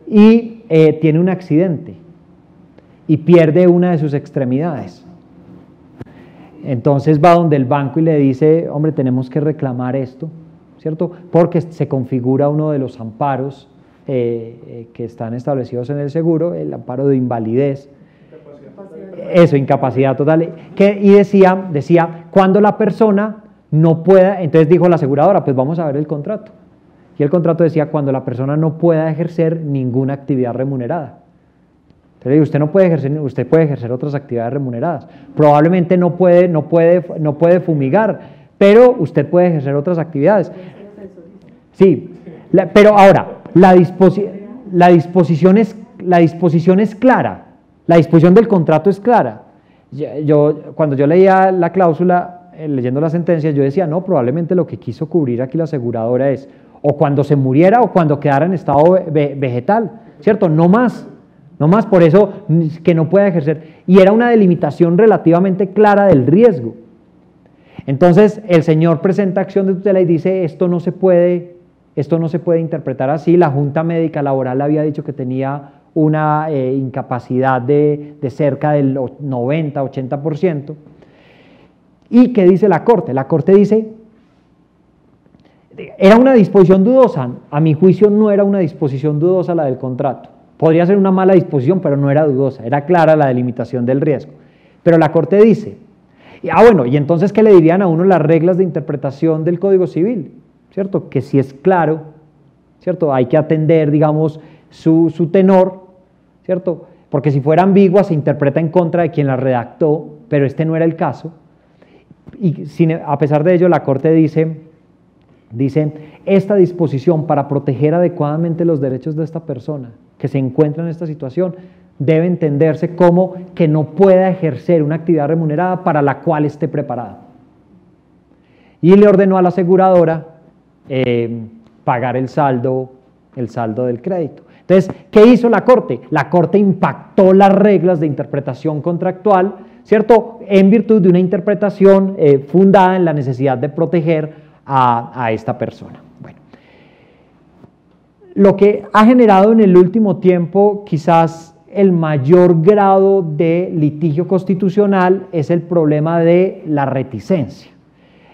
S2: y tiene un accidente y pierde una de sus extremidades. Entonces va donde el banco y le dice, hombre, tenemos que reclamar esto, ¿cierto? Porque se configura uno de los amparos que están establecidos en el seguro, el amparo de invalidez, incapacidad total, y decía, cuando la persona no pueda, entonces dijo la aseguradora, pues vamos a ver el contrato, y el contrato decía, cuando la persona no pueda ejercer ninguna actividad remunerada. Entonces usted puede ejercer otras actividades remuneradas, probablemente no puede fumigar, pero usted puede ejercer otras actividades. Sí, pero ahora, la disposición es clara, la disposición del contrato es clara. Cuando yo leía la cláusula, leyendo las sentencias, yo decía, no, probablemente lo que quiso cubrir aquí la aseguradora es o cuando se muriera o cuando quedara en estado vegetal, ¿cierto? No más, por eso que no pueda ejercer. Y era una delimitación relativamente clara del riesgo. Entonces, el señor presenta acción de tutela y dice, esto no se puede interpretar así. La Junta Médica Laboral había dicho que tenía una incapacidad de cerca del 90-80%. ¿Y qué dice la Corte? La Corte dice, era una disposición dudosa. A mi juicio no era una disposición dudosa la del contrato. Podría ser una mala disposición, pero no era dudosa, era clara la delimitación del riesgo. Pero la Corte dice, bueno, y entonces, ¿qué le dirían a uno las reglas de interpretación del Código Civil? ¿Cierto? Que si es claro, ¿cierto? Hay que atender, digamos, su tenor, ¿cierto? Porque si fuera ambigua se interpreta en contra de quien la redactó, pero este no era el caso. Y a pesar de ello, la Corte dice, esta disposición para proteger adecuadamente los derechos de esta persona que se encuentra en esta situación debe entenderse como que no pueda ejercer una actividad remunerada para la cual esté preparada. Y le ordenó a la aseguradora pagar el saldo del crédito. Entonces, ¿qué hizo la Corte? La Corte impactó las reglas de interpretación contractual, ¿cierto? En virtud de una interpretación fundada en la necesidad de proteger a esta persona. Bueno, lo que ha generado en el último tiempo quizás el mayor grado de litigio constitucional es el problema de la reticencia.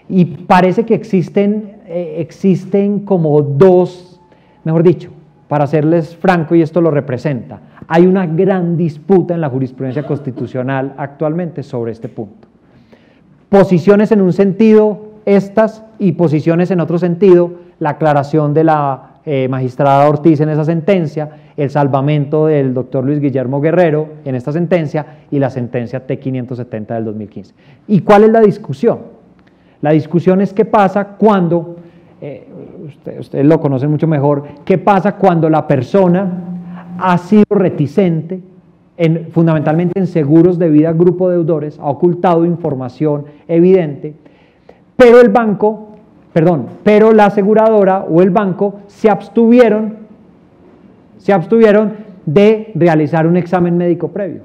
S2: Y parece que existen como dos, mejor dicho, para serles franco, y esto lo representa, hay una gran disputa en la jurisprudencia constitucional actualmente sobre este punto. Posiciones en un sentido, estas, y posiciones en otro sentido, la aclaración de la magistrada Ortiz en esa sentencia, el salvamento del doctor Luis Guillermo Guerrero en esta sentencia y la sentencia T570 del 2015. ¿Y cuál es la discusión? La discusión es qué pasa cuando, ustedes lo conocen mucho mejor, qué pasa cuando la persona ha sido reticente, fundamentalmente en seguros de vida grupo deudores, ha ocultado información evidente, pero la aseguradora o el banco se abstuvieron de realizar un examen médico previo.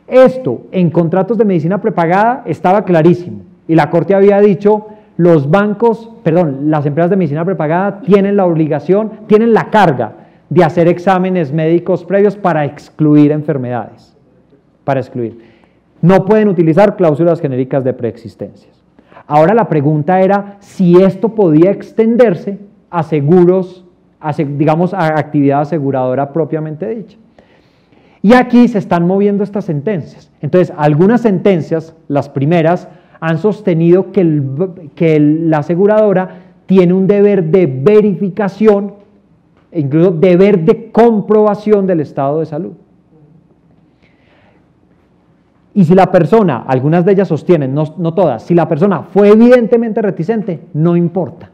S2: Esto en contratos de medicina prepagada estaba clarísimo y la Corte había dicho, las empresas de medicina prepagada tienen la obligación, tienen la carga de hacer exámenes médicos previos para excluir enfermedades, No pueden utilizar cláusulas genéricas de preexistencias. Ahora la pregunta era si esto podía extenderse a seguros, digamos a actividad aseguradora propiamente dicha. Y aquí se están moviendo estas sentencias. Entonces, algunas sentencias, las primeras, han sostenido que la aseguradora tiene un deber de verificación, incluso deber de comprobación del estado de salud. Y si la persona, algunas de ellas sostienen, no todas, si la persona fue evidentemente reticente, no importa.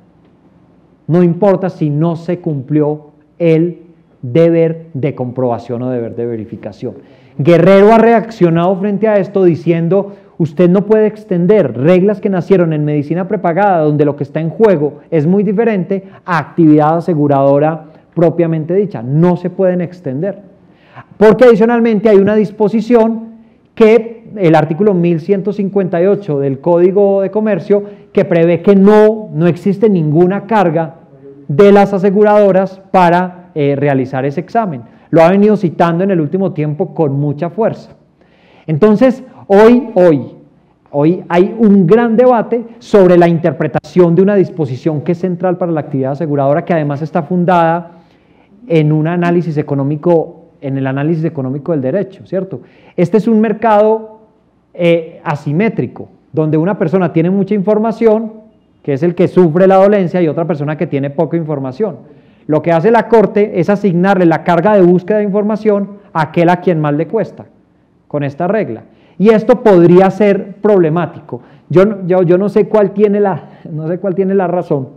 S2: No importa si no se cumplió el deber de comprobación o deber de verificación. Guerrero ha reaccionado frente a esto diciendo, usted no puede extender reglas que nacieron en medicina prepagada, donde lo que está en juego es muy diferente, a actividad aseguradora propiamente dicha. No se pueden extender. Porque adicionalmente hay una disposición que el artículo 1158 del Código de Comercio, que prevé que no existe ninguna carga de las aseguradoras para realizar ese examen. Lo ha venido citando en el último tiempo con mucha fuerza. Entonces, hoy hay un gran debate sobre la interpretación de una disposición que es central para la actividad aseguradora, que además está fundada en un análisis económico, en el análisis económico del derecho, ¿cierto? Este es un mercado asimétrico, donde una persona tiene mucha información, que es el que sufre la dolencia, y otra persona que tiene poca información. Lo que hace la Corte es asignarle la carga de búsqueda de información a aquel a quien más le cuesta, con esta regla. Y esto podría ser problemático. Yo no sé cuál tiene la razón,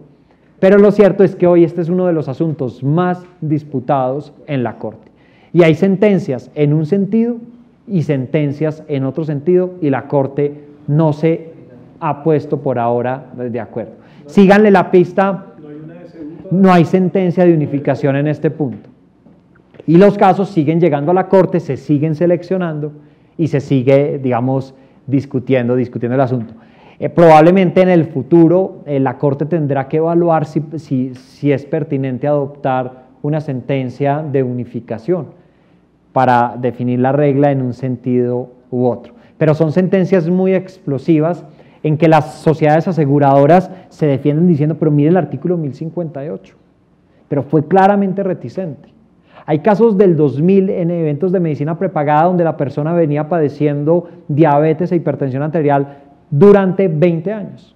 S2: pero lo cierto es que hoy este es uno de los asuntos más disputados en la Corte. Y hay sentencias en un sentido y sentencias en otro sentido, y la Corte no se ha puesto por ahora de acuerdo. Síganle la pista, no hay sentencia de unificación en este punto. Y los casos siguen llegando a la Corte, se siguen seleccionando y se sigue, digamos, discutiendo el asunto. Probablemente en el futuro la Corte tendrá que evaluar si es pertinente adoptar una sentencia de unificación para definir la regla en un sentido u otro. Pero son sentencias muy explosivas en que las sociedades aseguradoras se defienden diciendo, pero mire el artículo 1058, pero fue claramente reticente. Hay casos del 2000 en eventos de medicina prepagada donde la persona venía padeciendo diabetes e hipertensión arterial durante 20 años.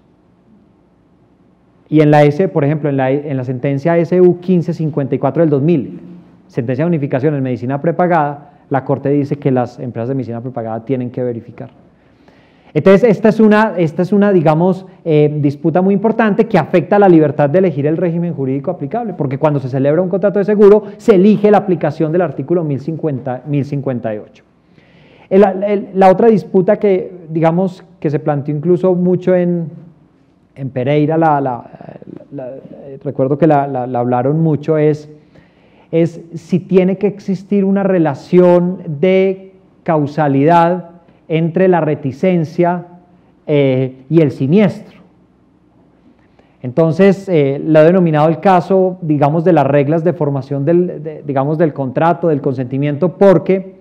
S2: Y en la por ejemplo, en la sentencia SU 1554 del 2000, sentencia de unificación en medicina prepagada, la Corte dice que las empresas de medicina prepagada tienen que verificar. Entonces, esta es una digamos, disputa muy importante que afecta a la libertad de elegir el régimen jurídico aplicable, porque cuando se celebra un contrato de seguro, se elige la aplicación del artículo 1058. La otra disputa que, digamos, que se planteó incluso mucho en Pereira, recuerdo que la hablaron mucho, es si tiene que existir una relación de causalidad entre la reticencia y el siniestro. Entonces, lo he denominado el caso, digamos, de las reglas de formación del contrato, del consentimiento, porque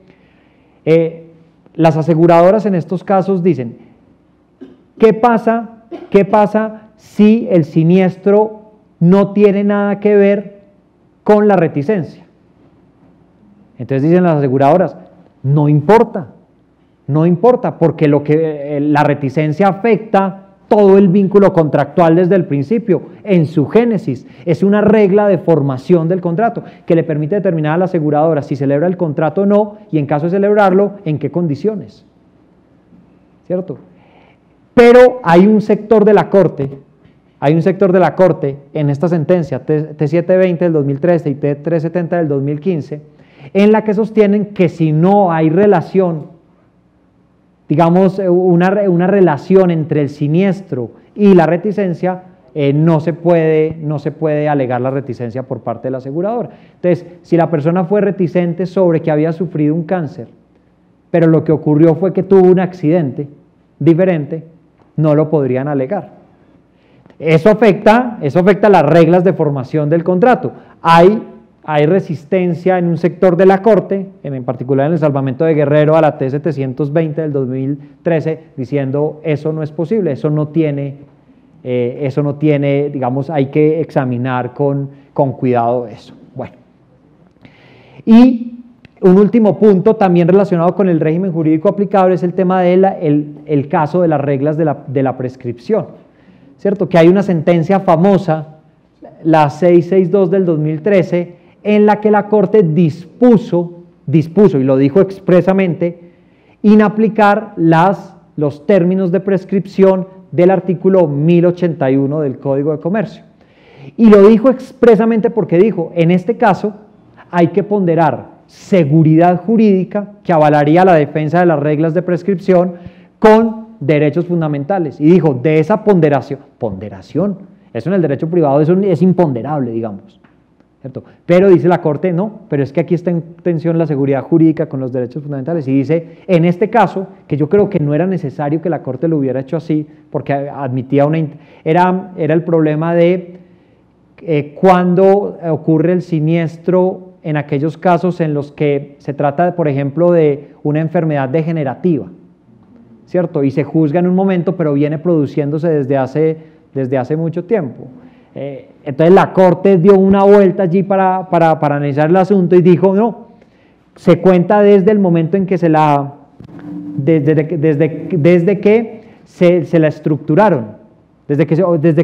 S2: las aseguradoras en estos casos dicen, ¿qué pasa si el siniestro no tiene nada que ver con la reticencia? Entonces dicen las aseguradoras, no importa, porque la reticencia afecta todo el vínculo contractual desde el principio, en su génesis. Es una regla de formación del contrato que le permite determinar a la aseguradora si celebra el contrato o no, y en caso de celebrarlo, en qué condiciones. ¿Cierto? Pero hay un sector de la Corte en esta sentencia, T720 del 2013 y T370 del 2015, en la que sostienen que si no hay relación, digamos, una relación entre el siniestro y la reticencia, no se puede alegar la reticencia por parte de la aseguradora. Entonces, si la persona fue reticente sobre que había sufrido un cáncer, pero lo que ocurrió fue que tuvo un accidente diferente, no lo podrían alegar. Eso afecta las reglas de formación del contrato. Hay resistencia en un sector de la Corte, en particular en el salvamento de Guerrero, a la T720 del 2013, diciendo eso no es posible, eso no tiene, digamos, hay que examinar con cuidado eso. Bueno, y un último punto también relacionado con el régimen jurídico aplicable es el tema del caso de las reglas de la prescripción, ¿cierto? Que hay una sentencia famosa, la 662 del 2013, en la que la Corte dispuso, y lo dijo expresamente, inaplicar los términos de prescripción del artículo 1081 del Código de Comercio. Y lo dijo expresamente porque dijo, en este caso hay que ponderar seguridad jurídica que avalaría la defensa de las reglas de prescripción con derechos fundamentales. Y dijo, de esa ponderación, eso en el derecho privado eso es imponderable, digamos. ¿cierto? Pero dice la Corte, no, pero es que aquí está en tensión la seguridad jurídica con los derechos fundamentales, y dice, en este caso, que yo creo que no era necesario que la Corte lo hubiera hecho así, porque admitía era el problema de cuando ocurre el siniestro en aquellos casos en los que se trata, por ejemplo, de una enfermedad degenerativa, ¿cierto? Y se juzga en un momento, pero viene produciéndose desde hace mucho tiempo. Entonces la Corte dio una vuelta allí para analizar el asunto y dijo, no, se cuenta desde el momento en que desde que se la estructuraron, desde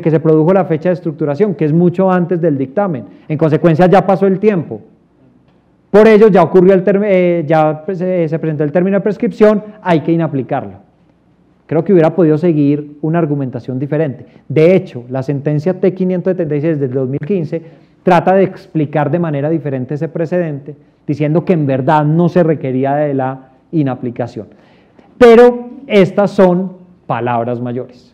S2: que se produjo la fecha de estructuración, que es mucho antes del dictamen. En consecuencia ya pasó el tiempo. Por ello ya ocurrió se presentó el término de prescripción, hay que inaplicarlo. Creo que hubiera podido seguir una argumentación diferente. De hecho, la sentencia T576 del 2015 trata de explicar de manera diferente ese precedente, diciendo que en verdad no se requería de la inaplicación. Pero estas son palabras mayores.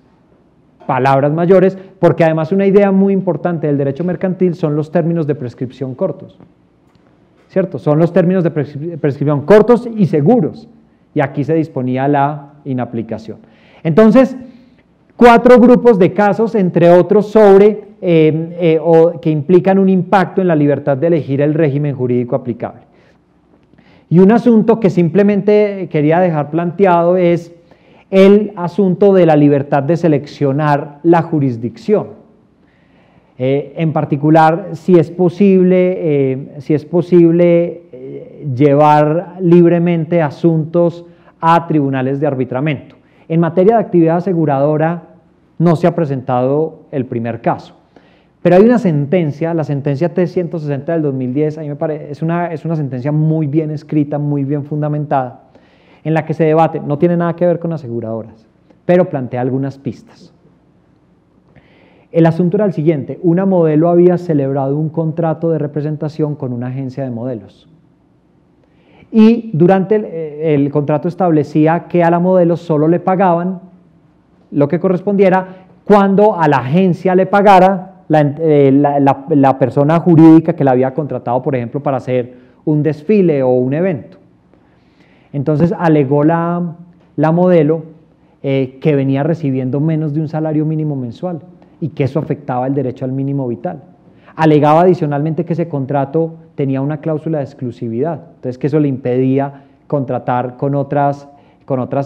S2: Palabras mayores, porque además una idea muy importante del derecho mercantil son los términos de prescripción cortos, ¿cierto? Son los términos de prescripción cortos y seguros, y aquí se disponía la inaplicación. Entonces, 4 grupos de casos, entre otros, que implican un impacto en la libertad de elegir el régimen jurídico aplicable. Y un asunto que simplemente quería dejar planteado es el asunto de la libertad de seleccionar la jurisdicción. En particular, si es posible llevar libremente asuntos a tribunales de arbitramiento. En materia de actividad aseguradora no se ha presentado el primer caso, pero hay una sentencia, la sentencia T160 del 2010, a mí me parece, es una sentencia muy bien escrita, muy bien fundamentada, en la que se debate, no tiene nada que ver con aseguradoras, pero plantea algunas pistas. El asunto era el siguiente, una modelo había celebrado un contrato de representación con una agencia de modelos. Y durante el contrato establecía que a la modelo solo le pagaban lo que correspondiera cuando a la agencia le pagara la persona jurídica que la había contratado, por ejemplo, para hacer un desfile o un evento. Entonces alegó la modelo que venía recibiendo menos de un salario mínimo mensual y que eso afectaba el derecho al mínimo vital. Alegaba adicionalmente que ese contrato tenía una cláusula de exclusividad, entonces que eso le impedía contratar con otras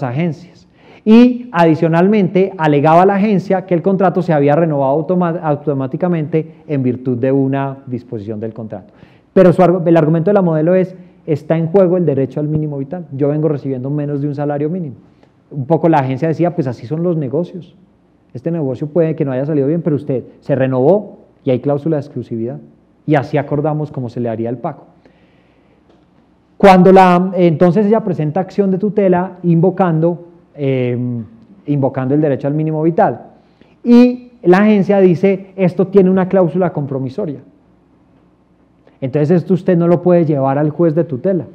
S2: agencias. Y adicionalmente alegaba a la agencia que el contrato se había renovado automáticamente en virtud de una disposición del contrato. Pero el argumento de la modelo es, está en juego el derecho al mínimo vital, yo vengo recibiendo menos de un salario mínimo. Un poco la agencia decía, pues así son los negocios, este negocio puede que no haya salido bien, pero usted se renovó y hay cláusula de exclusividad, y así acordamos cómo se le haría el pago. Entonces ella presenta acción de tutela invocando el derecho al mínimo vital, y la agencia dice, esto tiene una cláusula compromisoria, entonces esto usted no lo puede llevar al juez de tutela,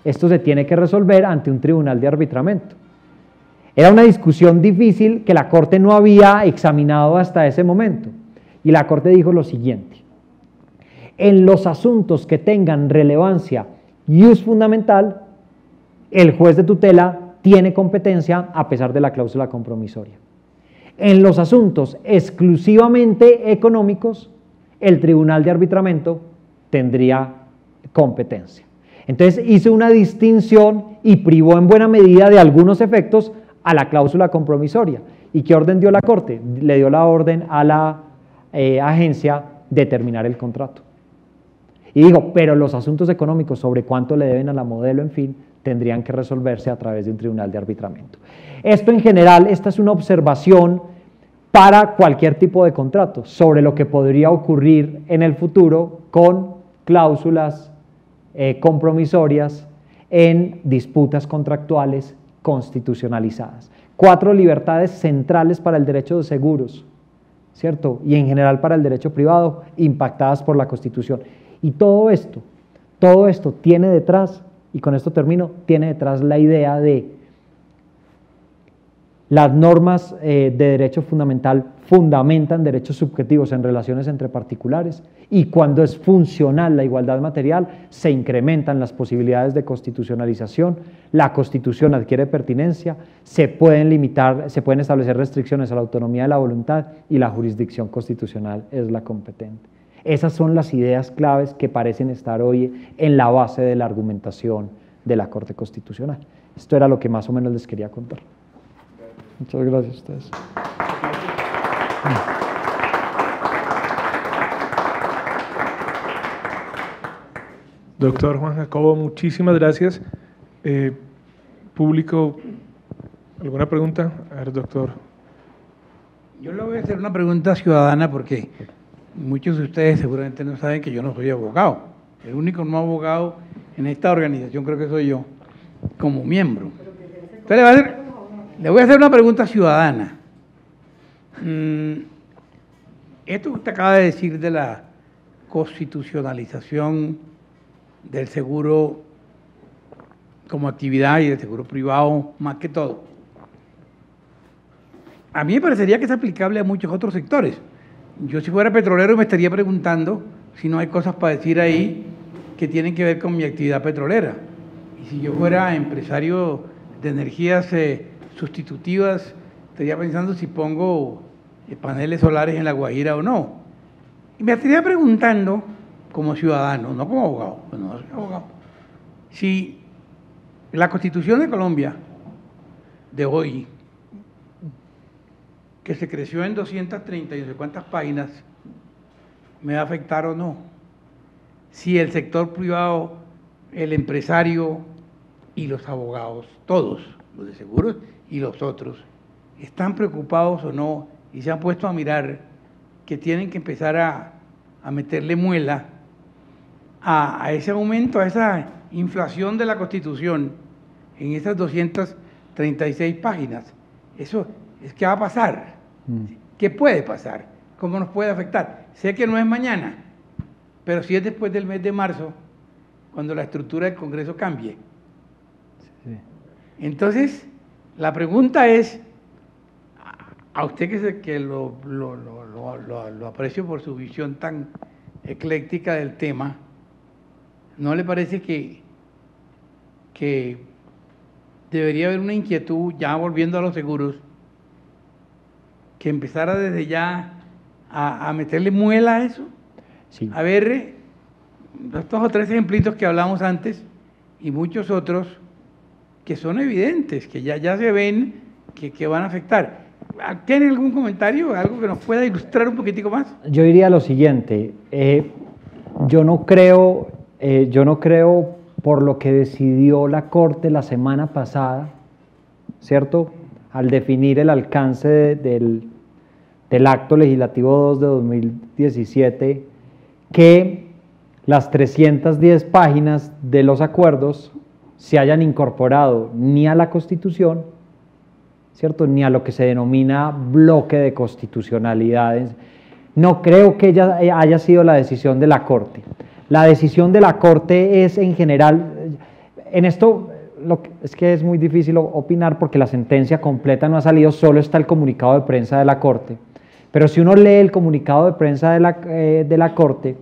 S2: esto se tiene que resolver ante un tribunal de arbitramiento. Era una discusión difícil que la Corte no había examinado hasta ese momento. Y la Corte dijo lo siguiente, en los asuntos que tengan relevancia ius fundamental, el juez de tutela tiene competencia a pesar de la cláusula compromisoria. En los asuntos exclusivamente económicos, el tribunal de arbitramiento tendría competencia. Entonces hizo una distinción y privó en buena medida de algunos efectos a la cláusula compromisoria. ¿Y qué orden dio la Corte? Le dio la orden a la agencia de terminar el contrato. Y dijo, pero los asuntos económicos sobre cuánto le deben a la modelo, en fin, tendrían que resolverse a través de un tribunal de arbitramiento. Esto en general, esta es una observación para cualquier tipo de contrato sobre lo que podría ocurrir en el futuro con cláusulas compromisorias en disputas contractuales constitucionalizadas. 4 libertades centrales para el derecho de seguros, ¿cierto? Y en general para el derecho privado, impactadas por la Constitución. Y todo esto tiene detrás, y con esto termino, tiene detrás la idea de Las normas de derecho fundamental fundamentan derechos subjetivos en relaciones entre particulares y cuando es funcional la igualdad material se incrementan las posibilidades de constitucionalización, la Constitución adquiere pertinencia, se pueden establecer restricciones a la autonomía de la voluntad y la jurisdicción constitucional es la competente. Esas son las ideas claves que parecen estar hoy en la base de la argumentación de la Corte Constitucional. Esto era lo que más o menos les quería contar. Muchas gracias a ustedes.
S1: Doctor Juan Jacobo, muchísimas gracias. Público, ¿alguna pregunta? A ver, doctor.
S3: Yo le voy a hacer una pregunta ciudadana porque muchos de ustedes seguramente no saben que yo no soy abogado. El único no abogado en esta organización creo que soy yo, como miembro. Entonces le voy a hacer una pregunta ciudadana. Esto que usted acaba de decir de la constitucionalización del seguro como actividad y del seguro privado más que todo, a mí me parecería que es aplicable a muchos otros sectores. Yo si fuera petrolero me estaría preguntando si no hay cosas para decir ahí que tienen que ver con mi actividad petrolera. Y si yo fuera empresario de energías sustitutivas, estaría pensando si pongo paneles solares en La Guajira o no. Y me estaría preguntando, como ciudadano, no como abogado, pues no soy abogado, si la Constitución de Colombia de hoy, que se creció en 230 y no sé cuántas páginas, me va a afectar o no. Si el sector privado, el empresario y los abogados, todos, los de seguros y los otros, están preocupados o no y se han puesto a mirar que tienen que empezar a meterle muela a ese aumento, a esa inflación de la Constitución en esas 236 páginas. Eso es que va a pasar. ¿Qué puede pasar? ¿Cómo nos puede afectar? Sé que no es mañana, pero sí es después del mes de marzo, cuando la estructura del Congreso cambie. Sí. Entonces, la pregunta es, a usted que lo aprecio por su visión tan ecléctica del tema, ¿no le parece que debería haber una inquietud, ya volviendo a los seguros, que empezara desde ya a meterle muela a eso? Sí. A ver, estos o tres ejemplitos que hablamos antes y muchos otros que son evidentes, que ya se ven que van a afectar. ¿Tienen algún comentario, algo que nos pueda ilustrar un poquitico más?
S2: Yo diría lo siguiente, yo no creo por lo que decidió la Corte la semana pasada, ¿cierto?, al definir el alcance del Acto Legislativo 2 de 2017, que las 310 páginas de los acuerdos se hayan incorporado ni a la Constitución, ¿cierto?, ni a lo que se denomina bloque de constitucionalidades. No creo que haya sido la decisión de la Corte. La decisión de la Corte es en general, en esto es que es muy difícil opinar porque la sentencia completa no ha salido, solo está el comunicado de prensa de la Corte. Pero si uno lee el comunicado de prensa de la Corte,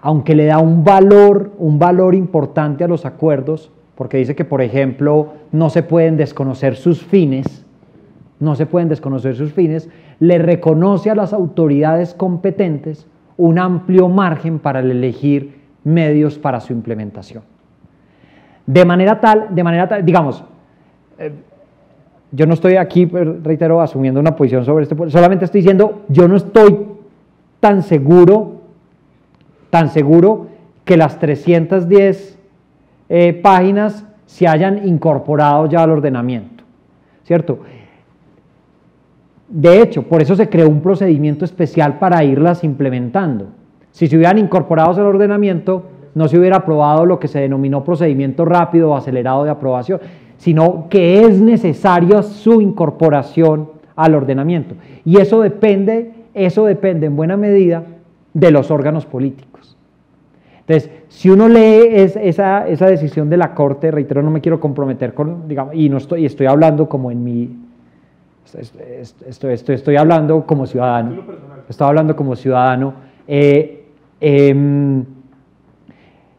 S2: aunque le da un valor importante a los acuerdos, porque dice que, por ejemplo, no se pueden desconocer sus fines, le reconoce a las autoridades competentes un amplio margen para elegir medios para su implementación. De manera tal, digamos, yo no estoy aquí, reitero, asumiendo una posición sobre esto, solamente estoy diciendo, yo no estoy tan seguro que las 310 páginas se hayan incorporado ya al ordenamiento, ¿cierto? De hecho, por eso se creó un procedimiento especial para irlas implementando. Si se hubieran incorporado al ordenamiento, no se hubiera aprobado lo que se denominó procedimiento rápido o acelerado de aprobación, sino que es necesaria su incorporación al ordenamiento. Y eso depende en buena medida de los órganos políticos. Entonces, si uno lee esa decisión de la Corte, reitero, no me quiero comprometer con, digamos, y estoy hablando como en mi Estoy hablando como ciudadano. Estoy hablando como ciudadano.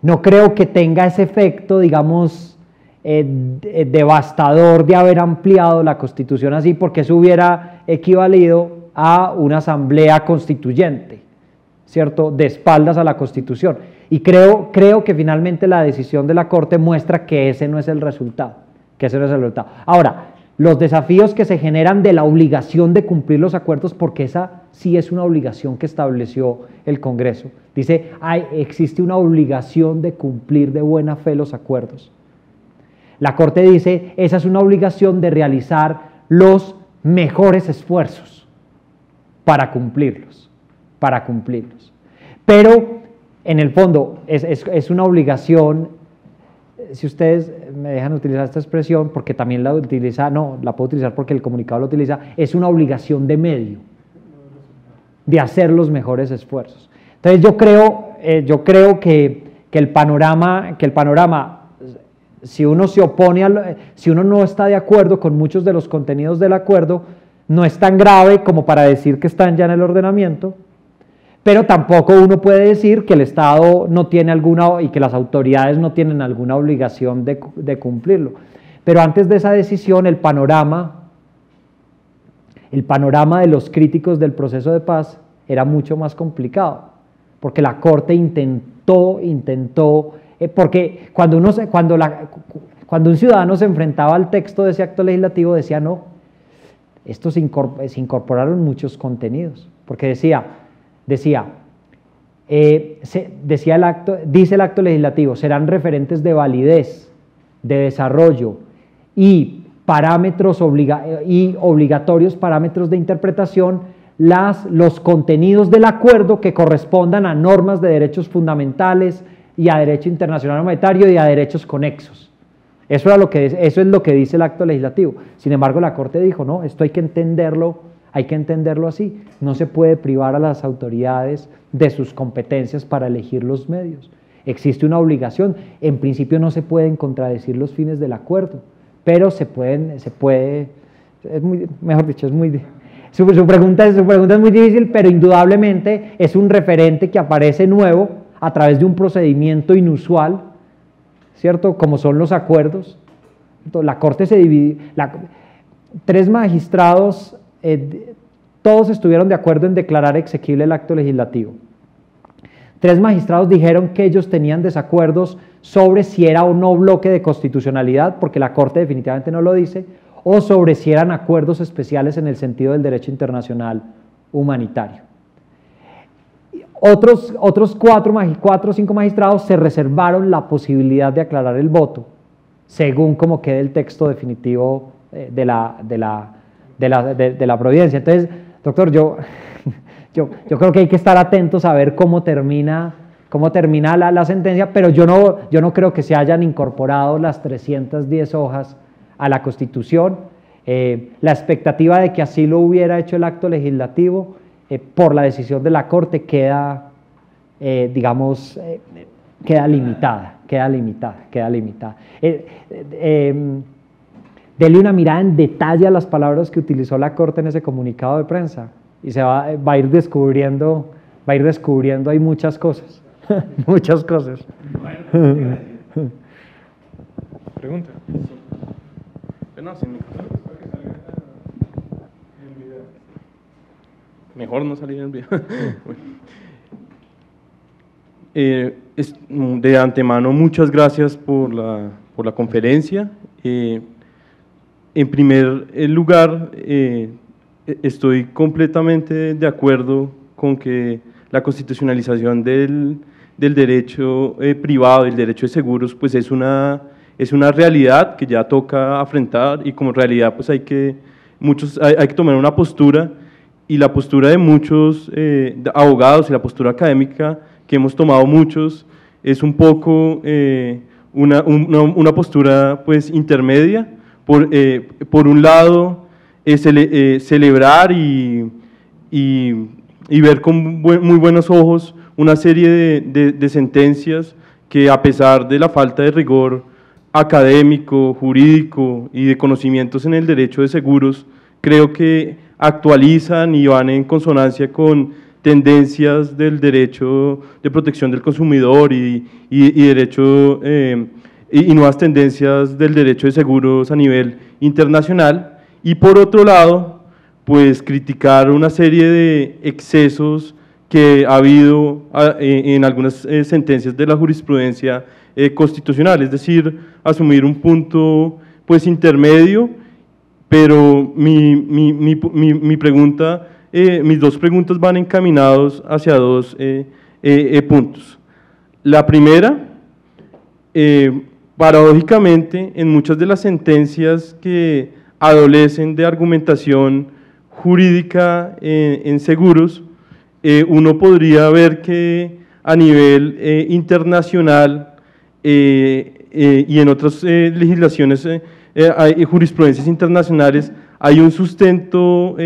S2: No creo que tenga ese efecto, digamos, devastador de haber ampliado la Constitución así, porque eso hubiera equivalido a una asamblea constituyente, ¿cierto?, de espaldas a la Constitución. Y creo que finalmente la decisión de la Corte muestra que ese no es el resultado, Ahora, los desafíos que se generan de la obligación de cumplir los acuerdos, porque esa sí es una obligación que estableció el Congreso. Dice, existe una obligación de cumplir de buena fe los acuerdos. La Corte dice, esa es una obligación de realizar los mejores esfuerzos para cumplirlos. Pero, en el fondo, es una obligación. Si ustedes me dejan utilizar esta expresión, porque también la puedo utilizar porque el comunicado lo utiliza, es una obligación de medio, de hacer los mejores esfuerzos. Entonces yo creo que el panorama, si uno se opone, si uno no está de acuerdo con muchos de los contenidos del acuerdo, no es tan grave como para decir que están ya en el ordenamiento, pero tampoco uno puede decir que el Estado no tiene alguna, y que las autoridades no tienen alguna obligación de cumplirlo. Pero antes de esa decisión, el panorama de los críticos del proceso de paz era mucho más complicado, porque la Corte intentó, porque cuando un ciudadano se enfrentaba al texto de ese acto legislativo, decía, no, se incorporaron muchos contenidos, porque dice el acto legislativo, serán referentes de validez, de desarrollo y obligatorios parámetros de interpretación los contenidos del acuerdo que correspondan a normas de derechos fundamentales y a derecho internacional monetario y a derechos conexos. Eso es lo que dice el acto legislativo. Sin embargo, la Corte dijo, no, esto hay que entenderlo así. No se puede privar a las autoridades de sus competencias para elegir los medios. Existe una obligación. En principio no se pueden contradecir los fines del acuerdo, pero su pregunta es muy difícil, pero indudablemente es un referente que aparece nuevo a través de un procedimiento inusual, ¿cierto?, como son los acuerdos. Entonces, la Corte se dividió, 3 magistrados, todos estuvieron de acuerdo en declarar exequible el acto legislativo. 3 magistrados dijeron que ellos tenían desacuerdos sobre si era o no bloque de constitucionalidad, porque la Corte definitivamente no lo dice, o sobre si eran acuerdos especiales en el sentido del derecho internacional humanitario. Otros 4 o 5 magistrados se reservaron la posibilidad de aclarar el voto, según como quede el texto definitivo de la providencia. Entonces, doctor, yo creo que hay que estar atentos a ver cómo termina la sentencia, pero yo no creo que se hayan incorporado las 310 hojas a la Constitución. La expectativa de que así lo hubiera hecho el acto legislativo por la decisión de la Corte queda limitada. Dele una mirada en detalle a las palabras que utilizó la Corte en ese comunicado de prensa y se va a ir descubriendo hay muchas cosas. Muchas cosas.
S4: Pregunta. Mejor no salir en el video. De antemano, muchas gracias por la conferencia. En primer lugar, estoy completamente de acuerdo con que la constitucionalización del derecho privado, del derecho de seguros, pues es una realidad que ya toca afrontar, y como realidad pues hay que tomar una postura, y la postura de muchos abogados y la postura académica que hemos tomado muchos es un poco una postura pues intermedia. Por un lado, celebrar y ver con muy buenos ojos una serie de sentencias que, a pesar de la falta de rigor académico, jurídico y de conocimientos en el derecho de seguros creo que actualizan y van en consonancia con tendencias del derecho de protección del consumidor y derecho y nuevas tendencias del derecho de seguros a nivel internacional. Y por otro lado, pues criticar una serie de excesos que ha habido en algunas sentencias de la jurisprudencia constitucional, es decir, asumir un punto pues intermedio, pero mi pregunta, mis dos preguntas van encaminados hacia dos puntos. La primera, paradójicamente, en muchas de las sentencias que adolecen de argumentación jurídica en seguros, uno podría ver que a nivel internacional y en otras legislaciones, jurisprudencias internacionales, hay un sustento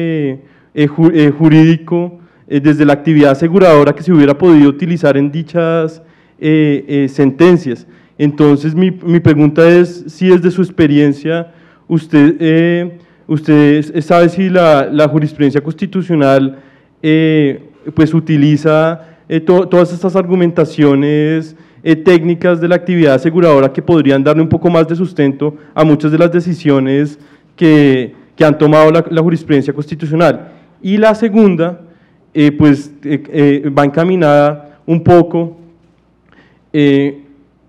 S4: jurídico desde la actividad aseguradora que se hubiera podido utilizar en dichas sentencias. Entonces, mi pregunta es si desde su experiencia usted sabe si la jurisprudencia constitucional pues utiliza todas estas argumentaciones técnicas de la actividad aseguradora que podrían darle un poco más de sustento a muchas de las decisiones que han tomado la jurisprudencia constitucional. Y la segunda, pues va encaminada un poco,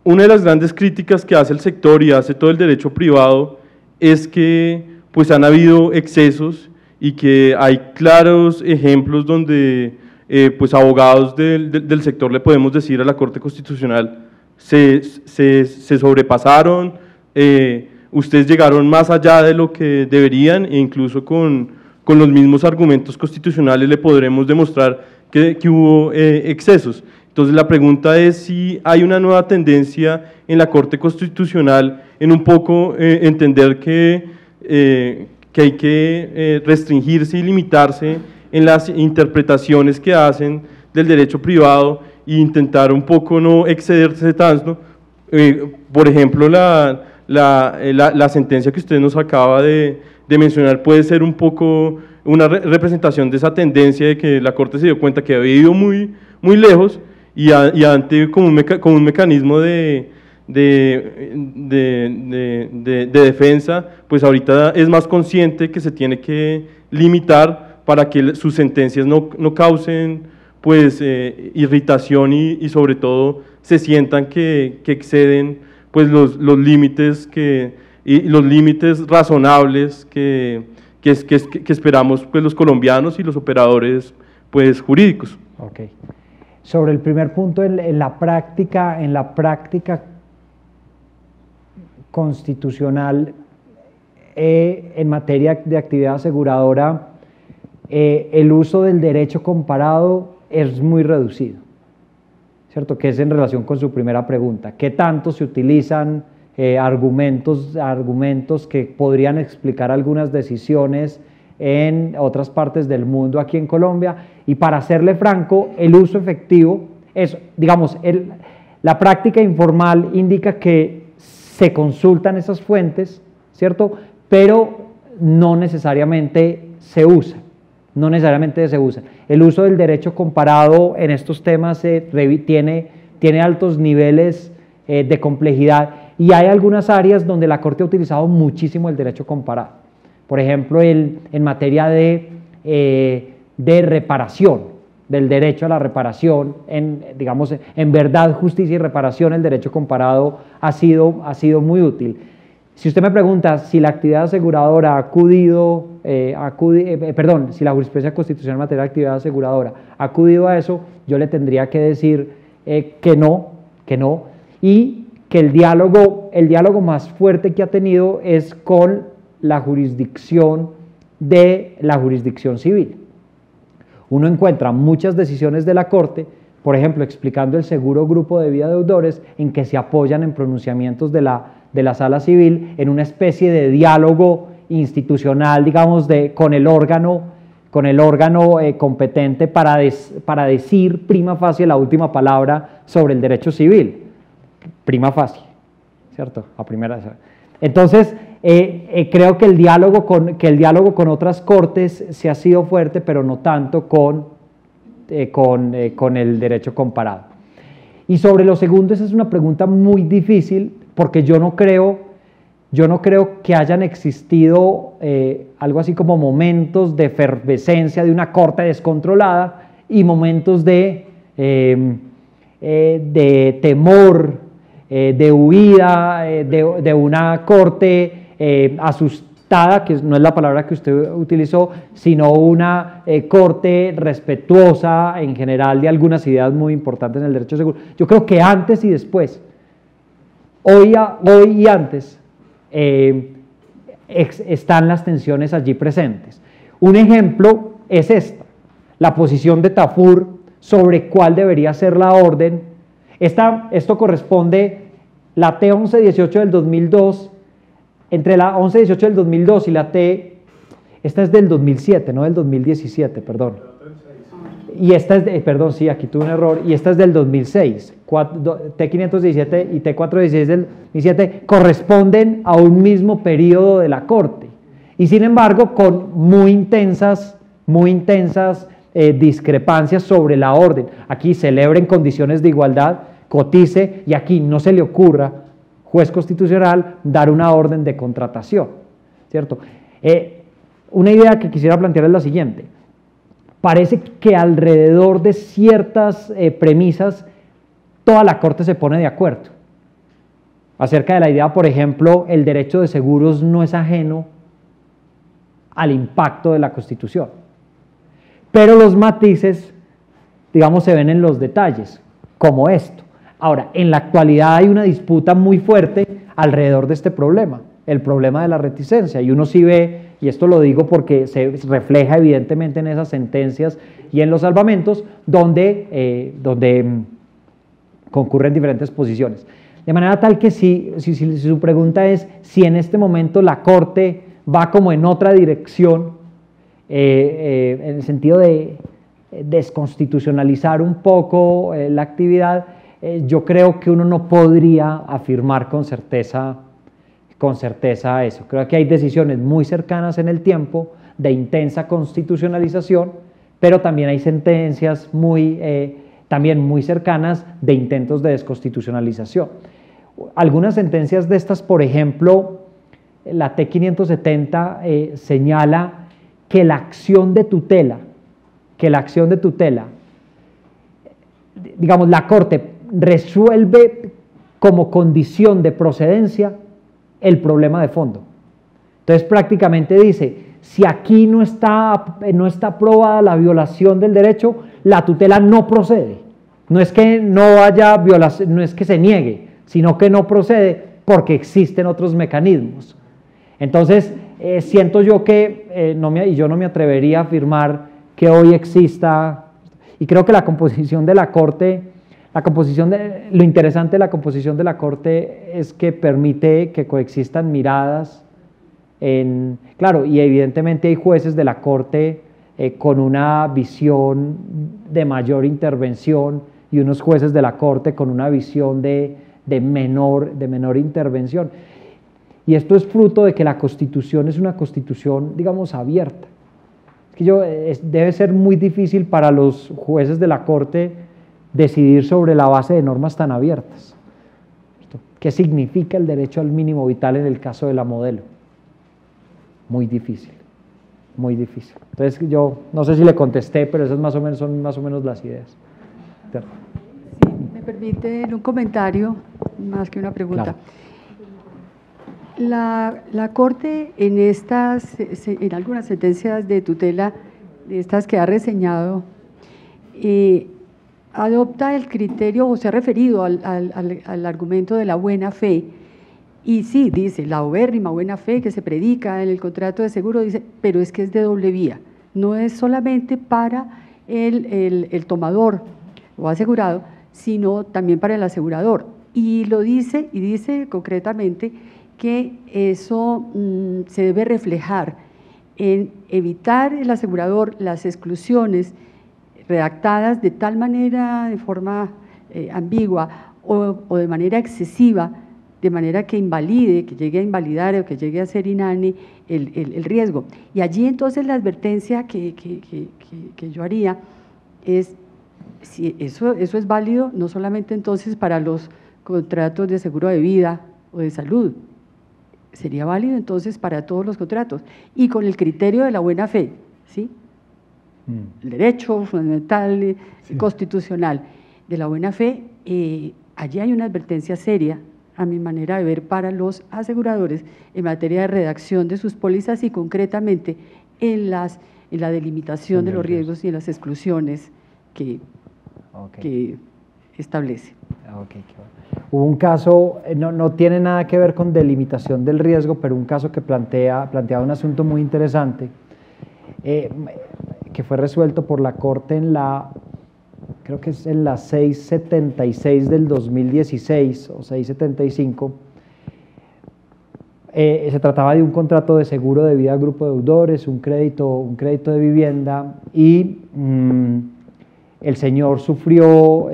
S4: una de las grandes críticas que hace el sector y hace todo el derecho privado es que pues han habido excesos y que hay claros ejemplos donde pues abogados del sector le podemos decir a la Corte Constitucional se sobrepasaron, ustedes llegaron más allá de lo que deberían e incluso con los mismos argumentos constitucionales le podremos demostrar que hubo excesos. Entonces la pregunta es si hay una nueva tendencia en la Corte Constitucional en un poco entender que hay que restringirse y limitarse en las interpretaciones que hacen del derecho privado e intentar un poco no excederse tanto. Por ejemplo, la sentencia que usted nos acaba de mencionar puede ser un poco una representación de esa tendencia de que la Corte se dio cuenta que había ido muy lejos y ante como un mecanismo de defensa, pues ahorita es más consciente que se tiene que limitar para que sus sentencias no causen pues irritación y sobre todo se sientan que exceden pues los límites los límites razonables que esperamos pues los colombianos y los operadores pues jurídicos.
S2: Okay. Sobre el primer punto, en la práctica constitucional en materia de actividad aseguradora, el uso del derecho comparado es muy reducido, ¿cierto? Que es en relación con su primera pregunta. ¿Qué tanto se utilizan argumentos que podrían explicar algunas decisiones en otras partes del mundo aquí en Colombia? Y para serle franco, el uso efectivo es, digamos, la práctica informal indica que se consultan esas fuentes, ¿cierto? Pero no necesariamente se usa. No necesariamente se usa. El uso del derecho comparado en estos temas tiene altos niveles de complejidad y hay algunas áreas donde la Corte ha utilizado muchísimo el derecho comparado. Por ejemplo, en materia de reparación, del derecho a la reparación, digamos, en verdad, justicia y reparación, el derecho comparado ha sido muy útil. Si usted me pregunta si la actividad aseguradora si la jurisprudencia constitucional en materia de actividad aseguradora ha acudido a eso, yo le tendría que decir que no, y que el diálogo más fuerte que ha tenido es con la jurisdicción civil. Uno encuentra muchas decisiones de la Corte, por ejemplo, explicando el seguro grupo de vida deudores, en que se apoyan en pronunciamientos de la Sala Civil, en una especie de diálogo institucional, digamos, con el órgano competente para decir prima facie la última palabra sobre el derecho civil. Prima facie, ¿cierto? A primera. Entonces, Creo que el diálogo con otras cortes se ha sido fuerte, pero no tanto con el derecho comparado. Y sobre lo segundo, esa es una pregunta muy difícil, porque yo no creo que hayan existido algo así como momentos de efervescencia de una corte descontrolada y momentos de temor, de huida, de una corte asustada, que no es la palabra que usted utilizó, sino una corte respetuosa en general de algunas ideas muy importantes en el derecho seguro. Yo creo que antes y después, hoy y antes, están las tensiones allí presentes. Un ejemplo es la posición de Tafur sobre cuál debería ser la orden. Esto corresponde, la T 1118 del 2002, entre la 1118 del 2002 y la T, esta es del 2007, no del 2017, perdón. Y esta es, perdón, sí, aquí tuve un error, y esta es del 2006, T517 y T416 del 2007 corresponden a un mismo periodo de la Corte, y sin embargo con muy intensas discrepancias sobre la orden. Aquí celebra en condiciones de igualdad, cotice, y aquí no se le ocurra, juez constitucional, dar una orden de contratación, ¿cierto? Una idea que quisiera plantear es la siguiente. Parece que alrededor de ciertas premisas toda la Corte se pone de acuerdo. Acerca de la idea, por ejemplo, el derecho de seguros no es ajeno al impacto de la Constitución. Pero los matices, digamos, se ven en los detalles, como esto. Ahora, en la actualidad hay una disputa muy fuerte alrededor de este problema, el problema de la reticencia, y uno sí ve, y esto lo digo porque se refleja evidentemente en esas sentencias y en los salvamentos, donde concurren diferentes posiciones. De manera tal que si su pregunta es si en este momento la Corte va como en otra dirección, en el sentido de desconstitucionalizar un poco la actividad, yo creo que uno no podría afirmar con certeza eso. Creo que hay decisiones muy cercanas en el tiempo de intensa constitucionalización, pero también hay sentencias también muy cercanas de intentos de desconstitucionalización. Algunas sentencias de estas, por ejemplo, la T570 señala que la acción de tutela, digamos, la Corte resuelve como condición de procedencia el problema de fondo. Entonces prácticamente dice, si aquí no está probada la violación del derecho, la tutela no procede. No es que no haya violación, no es que se niegue, sino que no procede porque existen otros mecanismos. Entonces siento yo que, y yo no me atrevería a afirmar que hoy exista, y creo que la composición de la Corte, lo interesante de la composición de la Corte es que permite que coexistan miradas, claro, y evidentemente hay jueces de la Corte con una visión de mayor intervención y unos jueces de la Corte con una visión de menor intervención. Y esto es fruto de que la Constitución es una Constitución, digamos, abierta. Debe ser muy difícil para los jueces de la Corte decidir sobre la base de normas tan abiertas. ¿Qué significa el derecho al mínimo vital en el caso de la Modelo? Muy difícil, muy difícil. Entonces yo no sé si le contesté, pero esas son más o menos las ideas.
S5: Sí, me permite un comentario, más que una pregunta. Claro. La Corte en algunas sentencias de tutela, de estas que ha reseñado, adopta el criterio o se ha referido al argumento de la buena fe, y sí, dice, la obérrima buena fe que se predica en el contrato de seguro, dice, pero es que es de doble vía, no es solamente para el tomador o asegurado, sino también para el asegurador, y dice concretamente que eso se debe reflejar en evitar el asegurador las exclusiones redactadas de tal manera, de forma ambigua o de manera excesiva, de manera que invalide, que llegue a invalidar o que llegue a ser inane el riesgo. Y allí entonces la advertencia que yo haría es, si eso es válido, no solamente entonces para los contratos de seguro de vida o de salud, sería válido entonces para todos los contratos, y con el criterio de la buena fe, ¿sí? El derecho fundamental, constitucional de la buena fe, allí hay una advertencia seria, a mi manera de ver, para los aseguradores en materia de redacción de sus pólizas y concretamente en la delimitación de los riesgos y en las exclusiones que establece.
S2: Okay, hubo un caso, no tiene nada que ver con delimitación del riesgo, pero un caso que planteaba un asunto muy interesante, que fue resuelto por la Corte creo que es en la 676 del 2016 o 675. Se trataba de un contrato de seguro de vida a grupo de deudores, un crédito de vivienda, y el señor sufrió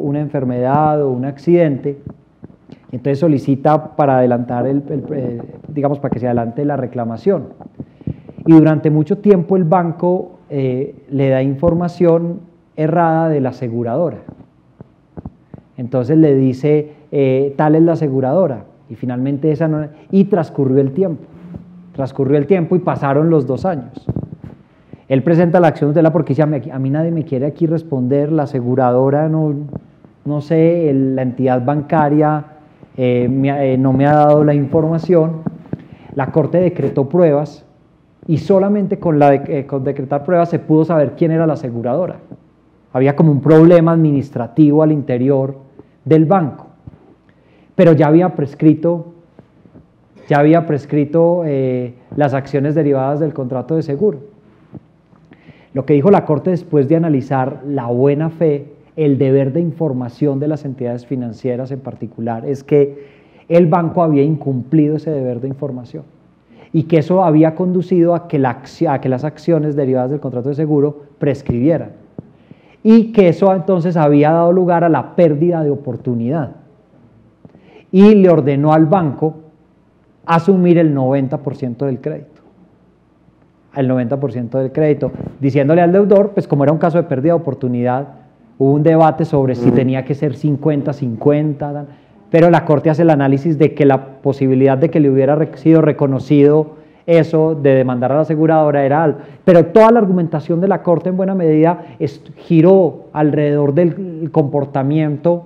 S2: una enfermedad o un accidente, y entonces solicita para adelantar digamos, para que se adelante la reclamación. Y durante mucho tiempo el banco le da información errada de la aseguradora. Entonces le dice, tal es la aseguradora, y finalmente esa no, y transcurrió el tiempo y pasaron los 2 años. Él presenta la acción de la porque dice, a mí nadie me quiere aquí responder, la aseguradora no sé, la entidad bancaria no me ha dado la información. La Corte decretó pruebas y solamente con decretar pruebas se pudo saber quién era la aseguradora. Había como un problema administrativo al interior del banco, pero ya había prescrito las acciones derivadas del contrato de seguro. Lo que dijo la Corte después de analizar la buena fe, el deber de información de las entidades financieras en particular, es que el banco había incumplido ese deber de información y que eso había conducido a que las acciones derivadas del contrato de seguro prescribieran, y que eso entonces había dado lugar a la pérdida de oportunidad, y le ordenó al banco asumir el 90% del crédito. El 90% del crédito, diciéndole al deudor, pues como era un caso de pérdida de oportunidad, hubo un debate sobre si tenía que ser 50-50, pero la Corte hace el análisis de que la posibilidad de que le hubiera sido reconocido eso de demandar a la aseguradora era alto, pero toda la argumentación de la Corte en buena medida giró alrededor del comportamiento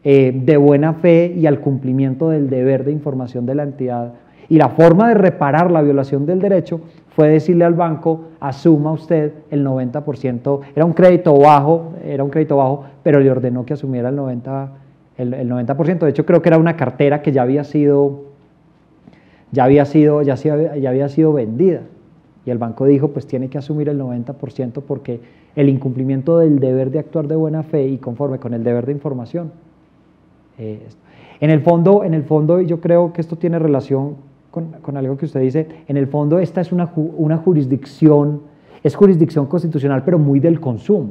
S2: de buena fe y al cumplimiento del deber de información de la entidad, y la forma de reparar la violación del derecho fue decirle al banco, asuma usted el 90%, era un crédito bajo, pero le ordenó que asumiera el 90%, de hecho creo que era una cartera que ya había sido vendida, y el banco dijo, pues tiene que asumir el 90% porque el incumplimiento del deber de actuar de buena fe y conforme con el deber de información. En el fondo yo creo que esto tiene relación con algo que usted dice. En el fondo esta es una jurisdicción, es jurisdicción constitucional, pero muy del consumo,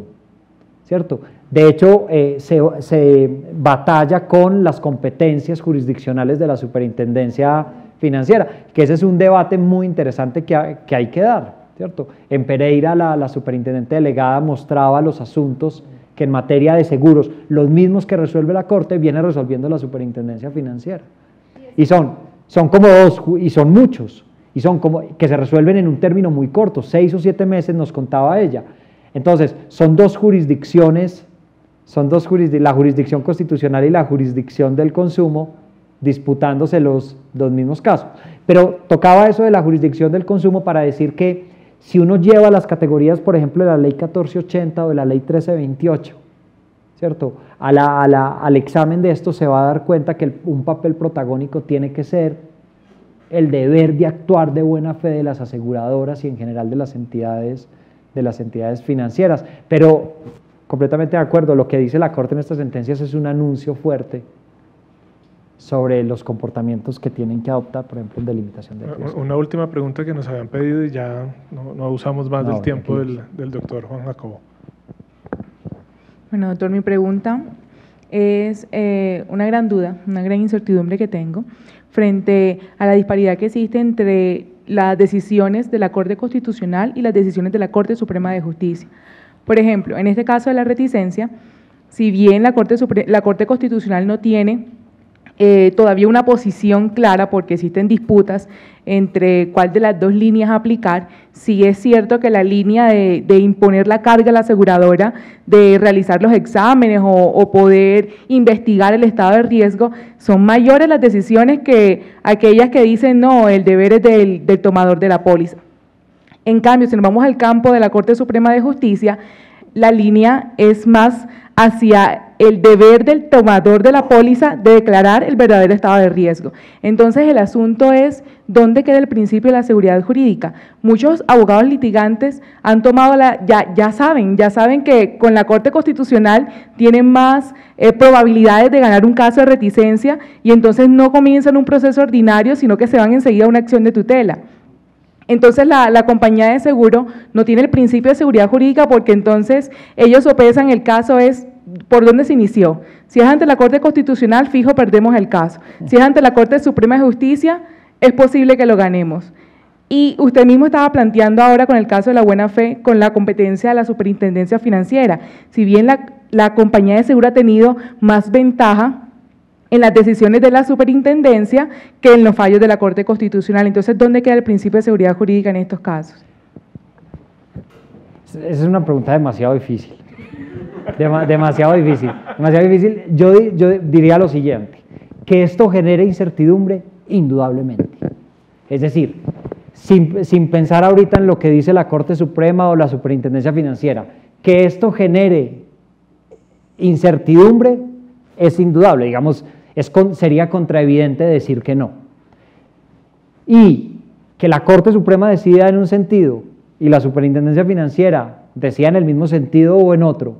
S2: ¿cierto? De hecho, se batalla con las competencias jurisdiccionales de la superintendencia financiera, que ese es un debate muy interesante que hay que dar, ¿cierto? En Pereira la superintendente delegada mostraba los asuntos que en materia de seguros, los mismos que resuelve la Corte, viene resolviendo la superintendencia financiera. Y son como dos, y son muchos, y son como que se resuelven en un término muy corto, 6 o 7 meses nos contaba ella. Entonces, son dos jurisdicciones, la jurisdicción constitucional y la jurisdicción del consumo, disputándose los mismos casos. Pero tocaba eso de la jurisdicción del consumo para decir que si uno lleva las categorías, por ejemplo, de la ley 1480 o de la ley 1328, ¿cierto? Al examen de esto se va a dar cuenta que un papel protagónico tiene que ser el deber de actuar de buena fe de las aseguradoras y en general de las entidades financieras. Pero completamente de acuerdo, lo que dice la Corte en estas sentencias es un anuncio fuerte sobre los comportamientos que tienen que adoptar, por ejemplo, en delimitación de riesgo.
S1: Una última pregunta que nos habían pedido y ya no usamos más del tiempo del doctor Juan Jacobo.
S6: Bueno, doctor, mi pregunta es una gran duda, una gran incertidumbre que tengo frente a la disparidad que existe entre las decisiones de la Corte Constitucional y las decisiones de la Corte Suprema de Justicia. Por ejemplo, en este caso de la reticencia, si bien la Corte Constitucional no tiene todavía una posición clara porque existen disputas entre cuál de las dos líneas aplicar, sí es cierto que la línea de imponer la carga a la aseguradora, de realizar los exámenes o poder investigar el estado de riesgo, son mayores las decisiones que aquellas que dicen no, el deber es del tomador de la póliza. En cambio, si nos vamos al campo de la Corte Suprema de Justicia, la línea es más hacia el deber del tomador de la póliza de declarar el verdadero estado de riesgo. Entonces, el asunto es dónde queda el principio de la seguridad jurídica. Muchos abogados litigantes han tomado ya saben que con la Corte Constitucional tienen más probabilidades de ganar un caso de reticencia y entonces no comienzan un proceso ordinario, sino que se van enseguida a una acción de tutela. Entonces la compañía de seguro no tiene el principio de seguridad jurídica porque entonces ellos sopesan el caso es por dónde se inició. Si es ante la Corte Constitucional, fijo, perdemos el caso. Si es ante la Corte Suprema de Justicia, es posible que lo ganemos. Y usted mismo estaba planteando ahora con el caso de la buena fe, con la competencia de la superintendencia financiera. Si bien la compañía de seguro ha tenido más ventaja en las decisiones de la superintendencia que en los fallos de la Corte Constitucional. Entonces, ¿dónde queda el principio de seguridad jurídica en estos casos?
S2: Esa es una pregunta demasiado difícil. Demasiado difícil. Yo diría lo siguiente, que esto genere incertidumbre, indudablemente. Es decir, sin pensar ahorita en lo que dice la Corte Suprema o la Superintendencia Financiera, que esto genere incertidumbre es indudable, digamos, sería contraevidente decir que no. Y que la Corte Suprema decida en un sentido y la Superintendencia Financiera decida en el mismo sentido o en otro,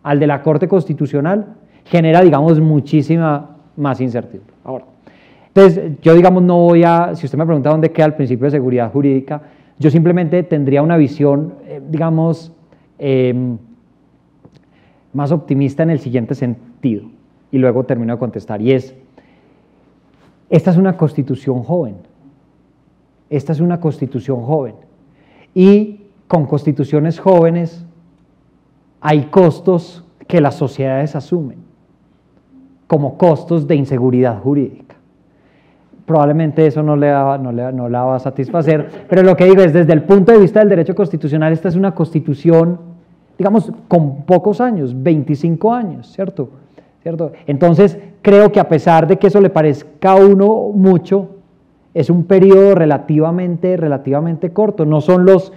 S2: al de la Corte Constitucional, genera, digamos, muchísima más incertidumbre. Ahora, entonces, yo, digamos, no voy a, si usted me pregunta dónde queda el principio de seguridad jurídica, yo simplemente tendría una visión, digamos, más optimista en el siguiente sentido, y luego termino de contestar, y es, esta es una constitución joven, y con constituciones jóvenes hay costos que las sociedades asumen, como costos de inseguridad jurídica. Probablemente eso no la va a satisfacer, pero lo que digo es, desde el punto de vista del derecho constitucional, esta es una constitución, digamos, con pocos años, 25 años, ¿cierto? Entonces, creo que a pesar de que eso le parezca a uno mucho, es un periodo relativamente corto, no son los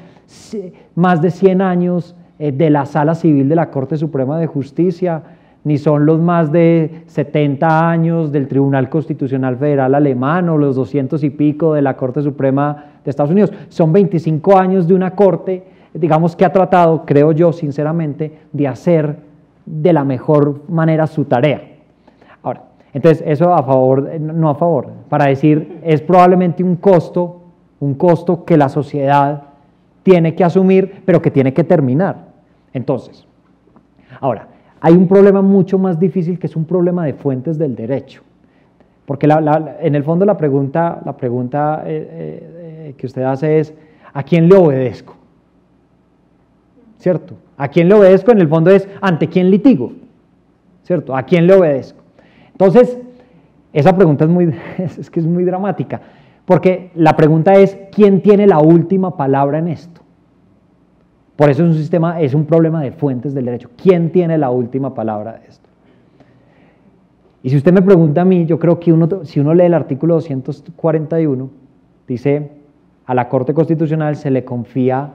S2: más de 100 años de la Sala Civil de la Corte Suprema de Justicia, ni son los más de 70 años del Tribunal Constitucional Federal alemán o los 200 y pico de la Corte Suprema de Estados Unidos, son 25 años de una corte, digamos, que ha tratado, creo yo sinceramente, de hacer de la mejor manera su tarea. Ahora, entonces eso a favor, no a favor, para decir, es probablemente un costo que la sociedad tiene que asumir, pero que tiene que terminar. Entonces, ahora, hay un problema mucho más difícil que es un problema de fuentes del derecho, porque en el fondo la pregunta que usted hace es, ¿a quién le obedezco? ¿Cierto? ¿A quién le obedezco? En el fondo es, ¿ante quién litigo? ¿Cierto? ¿A quién le obedezco? Entonces, esa pregunta es muy dramática, porque la pregunta es, ¿quién tiene la última palabra en esto? Por eso es un problema de fuentes del derecho. ¿Quién tiene la última palabra de esto? Y si usted me pregunta a mí, yo creo que si uno lee el artículo 241, dice, a la Corte Constitucional se le confía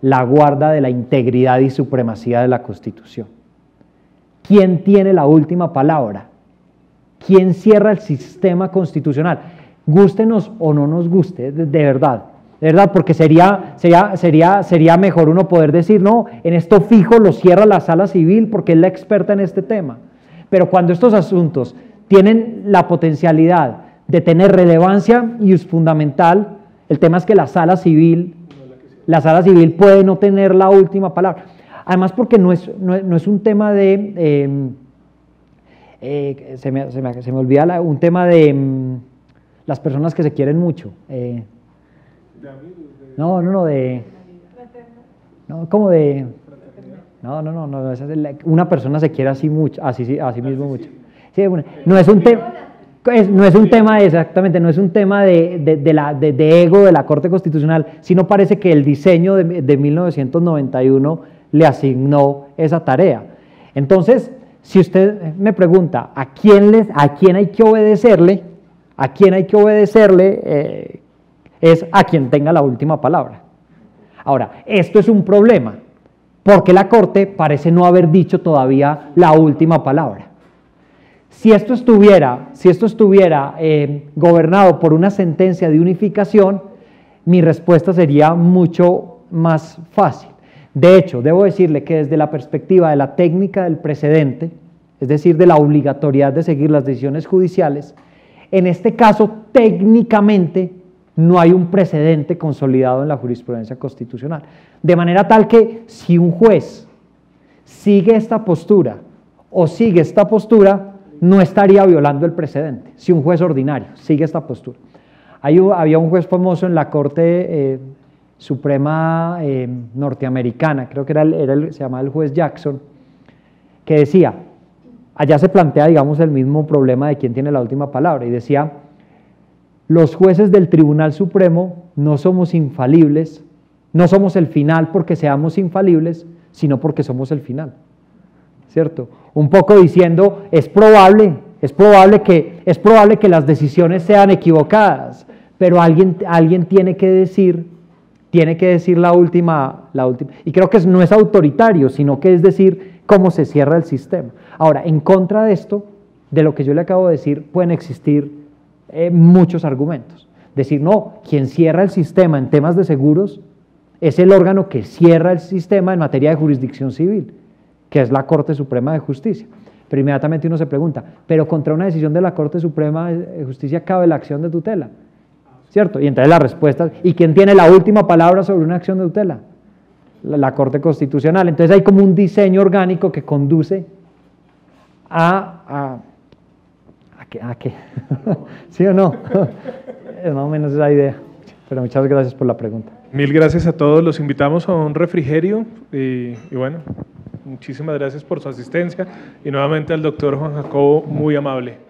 S2: la guarda de la integridad y supremacía de la Constitución. ¿Quién tiene la última palabra? ¿Quién cierra el sistema constitucional? Gústenos o no nos guste, de verdad, porque sería mejor uno poder decir, no, en esto fijo lo cierra la Sala Civil porque es la experta en este tema. Pero cuando estos asuntos tienen la potencialidad de tener relevancia y es fundamental, el tema es que la Sala Civil puede no tener la última palabra. Además, porque no es un tema de Se me olvida un tema de las personas que se quieren mucho. No, como de... No, una persona se quiere así mucho, así mismo mucho. Sí, no es un tema... No es un tema exactamente, no es un tema de ego de la Corte Constitucional, sino parece que el diseño de 1991 le asignó esa tarea. Entonces, si usted me pregunta ¿a quién hay que obedecerle? ¿A quién hay que obedecerle? Es a quien tenga la última palabra. Ahora, esto es un problema, porque la Corte parece no haber dicho todavía la última palabra. Si esto estuviera gobernado por una sentencia de unificación, mi respuesta sería mucho más fácil. De hecho, debo decirle que desde la perspectiva de la técnica del precedente, es decir, de la obligatoriedad de seguir las decisiones judiciales, en este caso técnicamente no hay un precedente consolidado en la jurisprudencia constitucional. De manera tal que si un juez sigue esta postura o sigue esta postura, no estaría violando el precedente, si un juez ordinario sigue esta postura. Había un juez famoso en la Corte Suprema norteamericana, creo que se llamaba el juez Jackson, que decía, allá se plantea, digamos, el mismo problema de quién tiene la última palabra, y decía, los jueces del Tribunal Supremo no somos infalibles, no somos el final porque seamos infalibles, sino porque somos el final. ¿Cierto? Un poco diciendo, es probable que las decisiones sean equivocadas, pero alguien tiene que decir la última, y creo que no es autoritario, sino que es decir cómo se cierra el sistema. Ahora, en contra de esto, de lo que yo le acabo de decir, pueden existir muchos argumentos. Decir, no, quien cierra el sistema en temas de seguros es el órgano que cierra el sistema en materia de jurisdicción civil, que es la Corte Suprema de Justicia. Pero inmediatamente uno se pregunta, ¿pero contra una decisión de la Corte Suprema de Justicia cabe la acción de tutela? ¿Cierto? Y entonces la respuesta, ¿y quién tiene la última palabra sobre una acción de tutela? La Corte Constitucional. Entonces hay como un diseño orgánico que conduce ¿a qué? ¿Sí o no? Es más o menos esa idea. Pero muchas gracias por la pregunta.
S1: Mil gracias a todos, los invitamos a un refrigerio y bueno, muchísimas gracias por su asistencia y nuevamente al doctor Juan Jacobo, muy amable.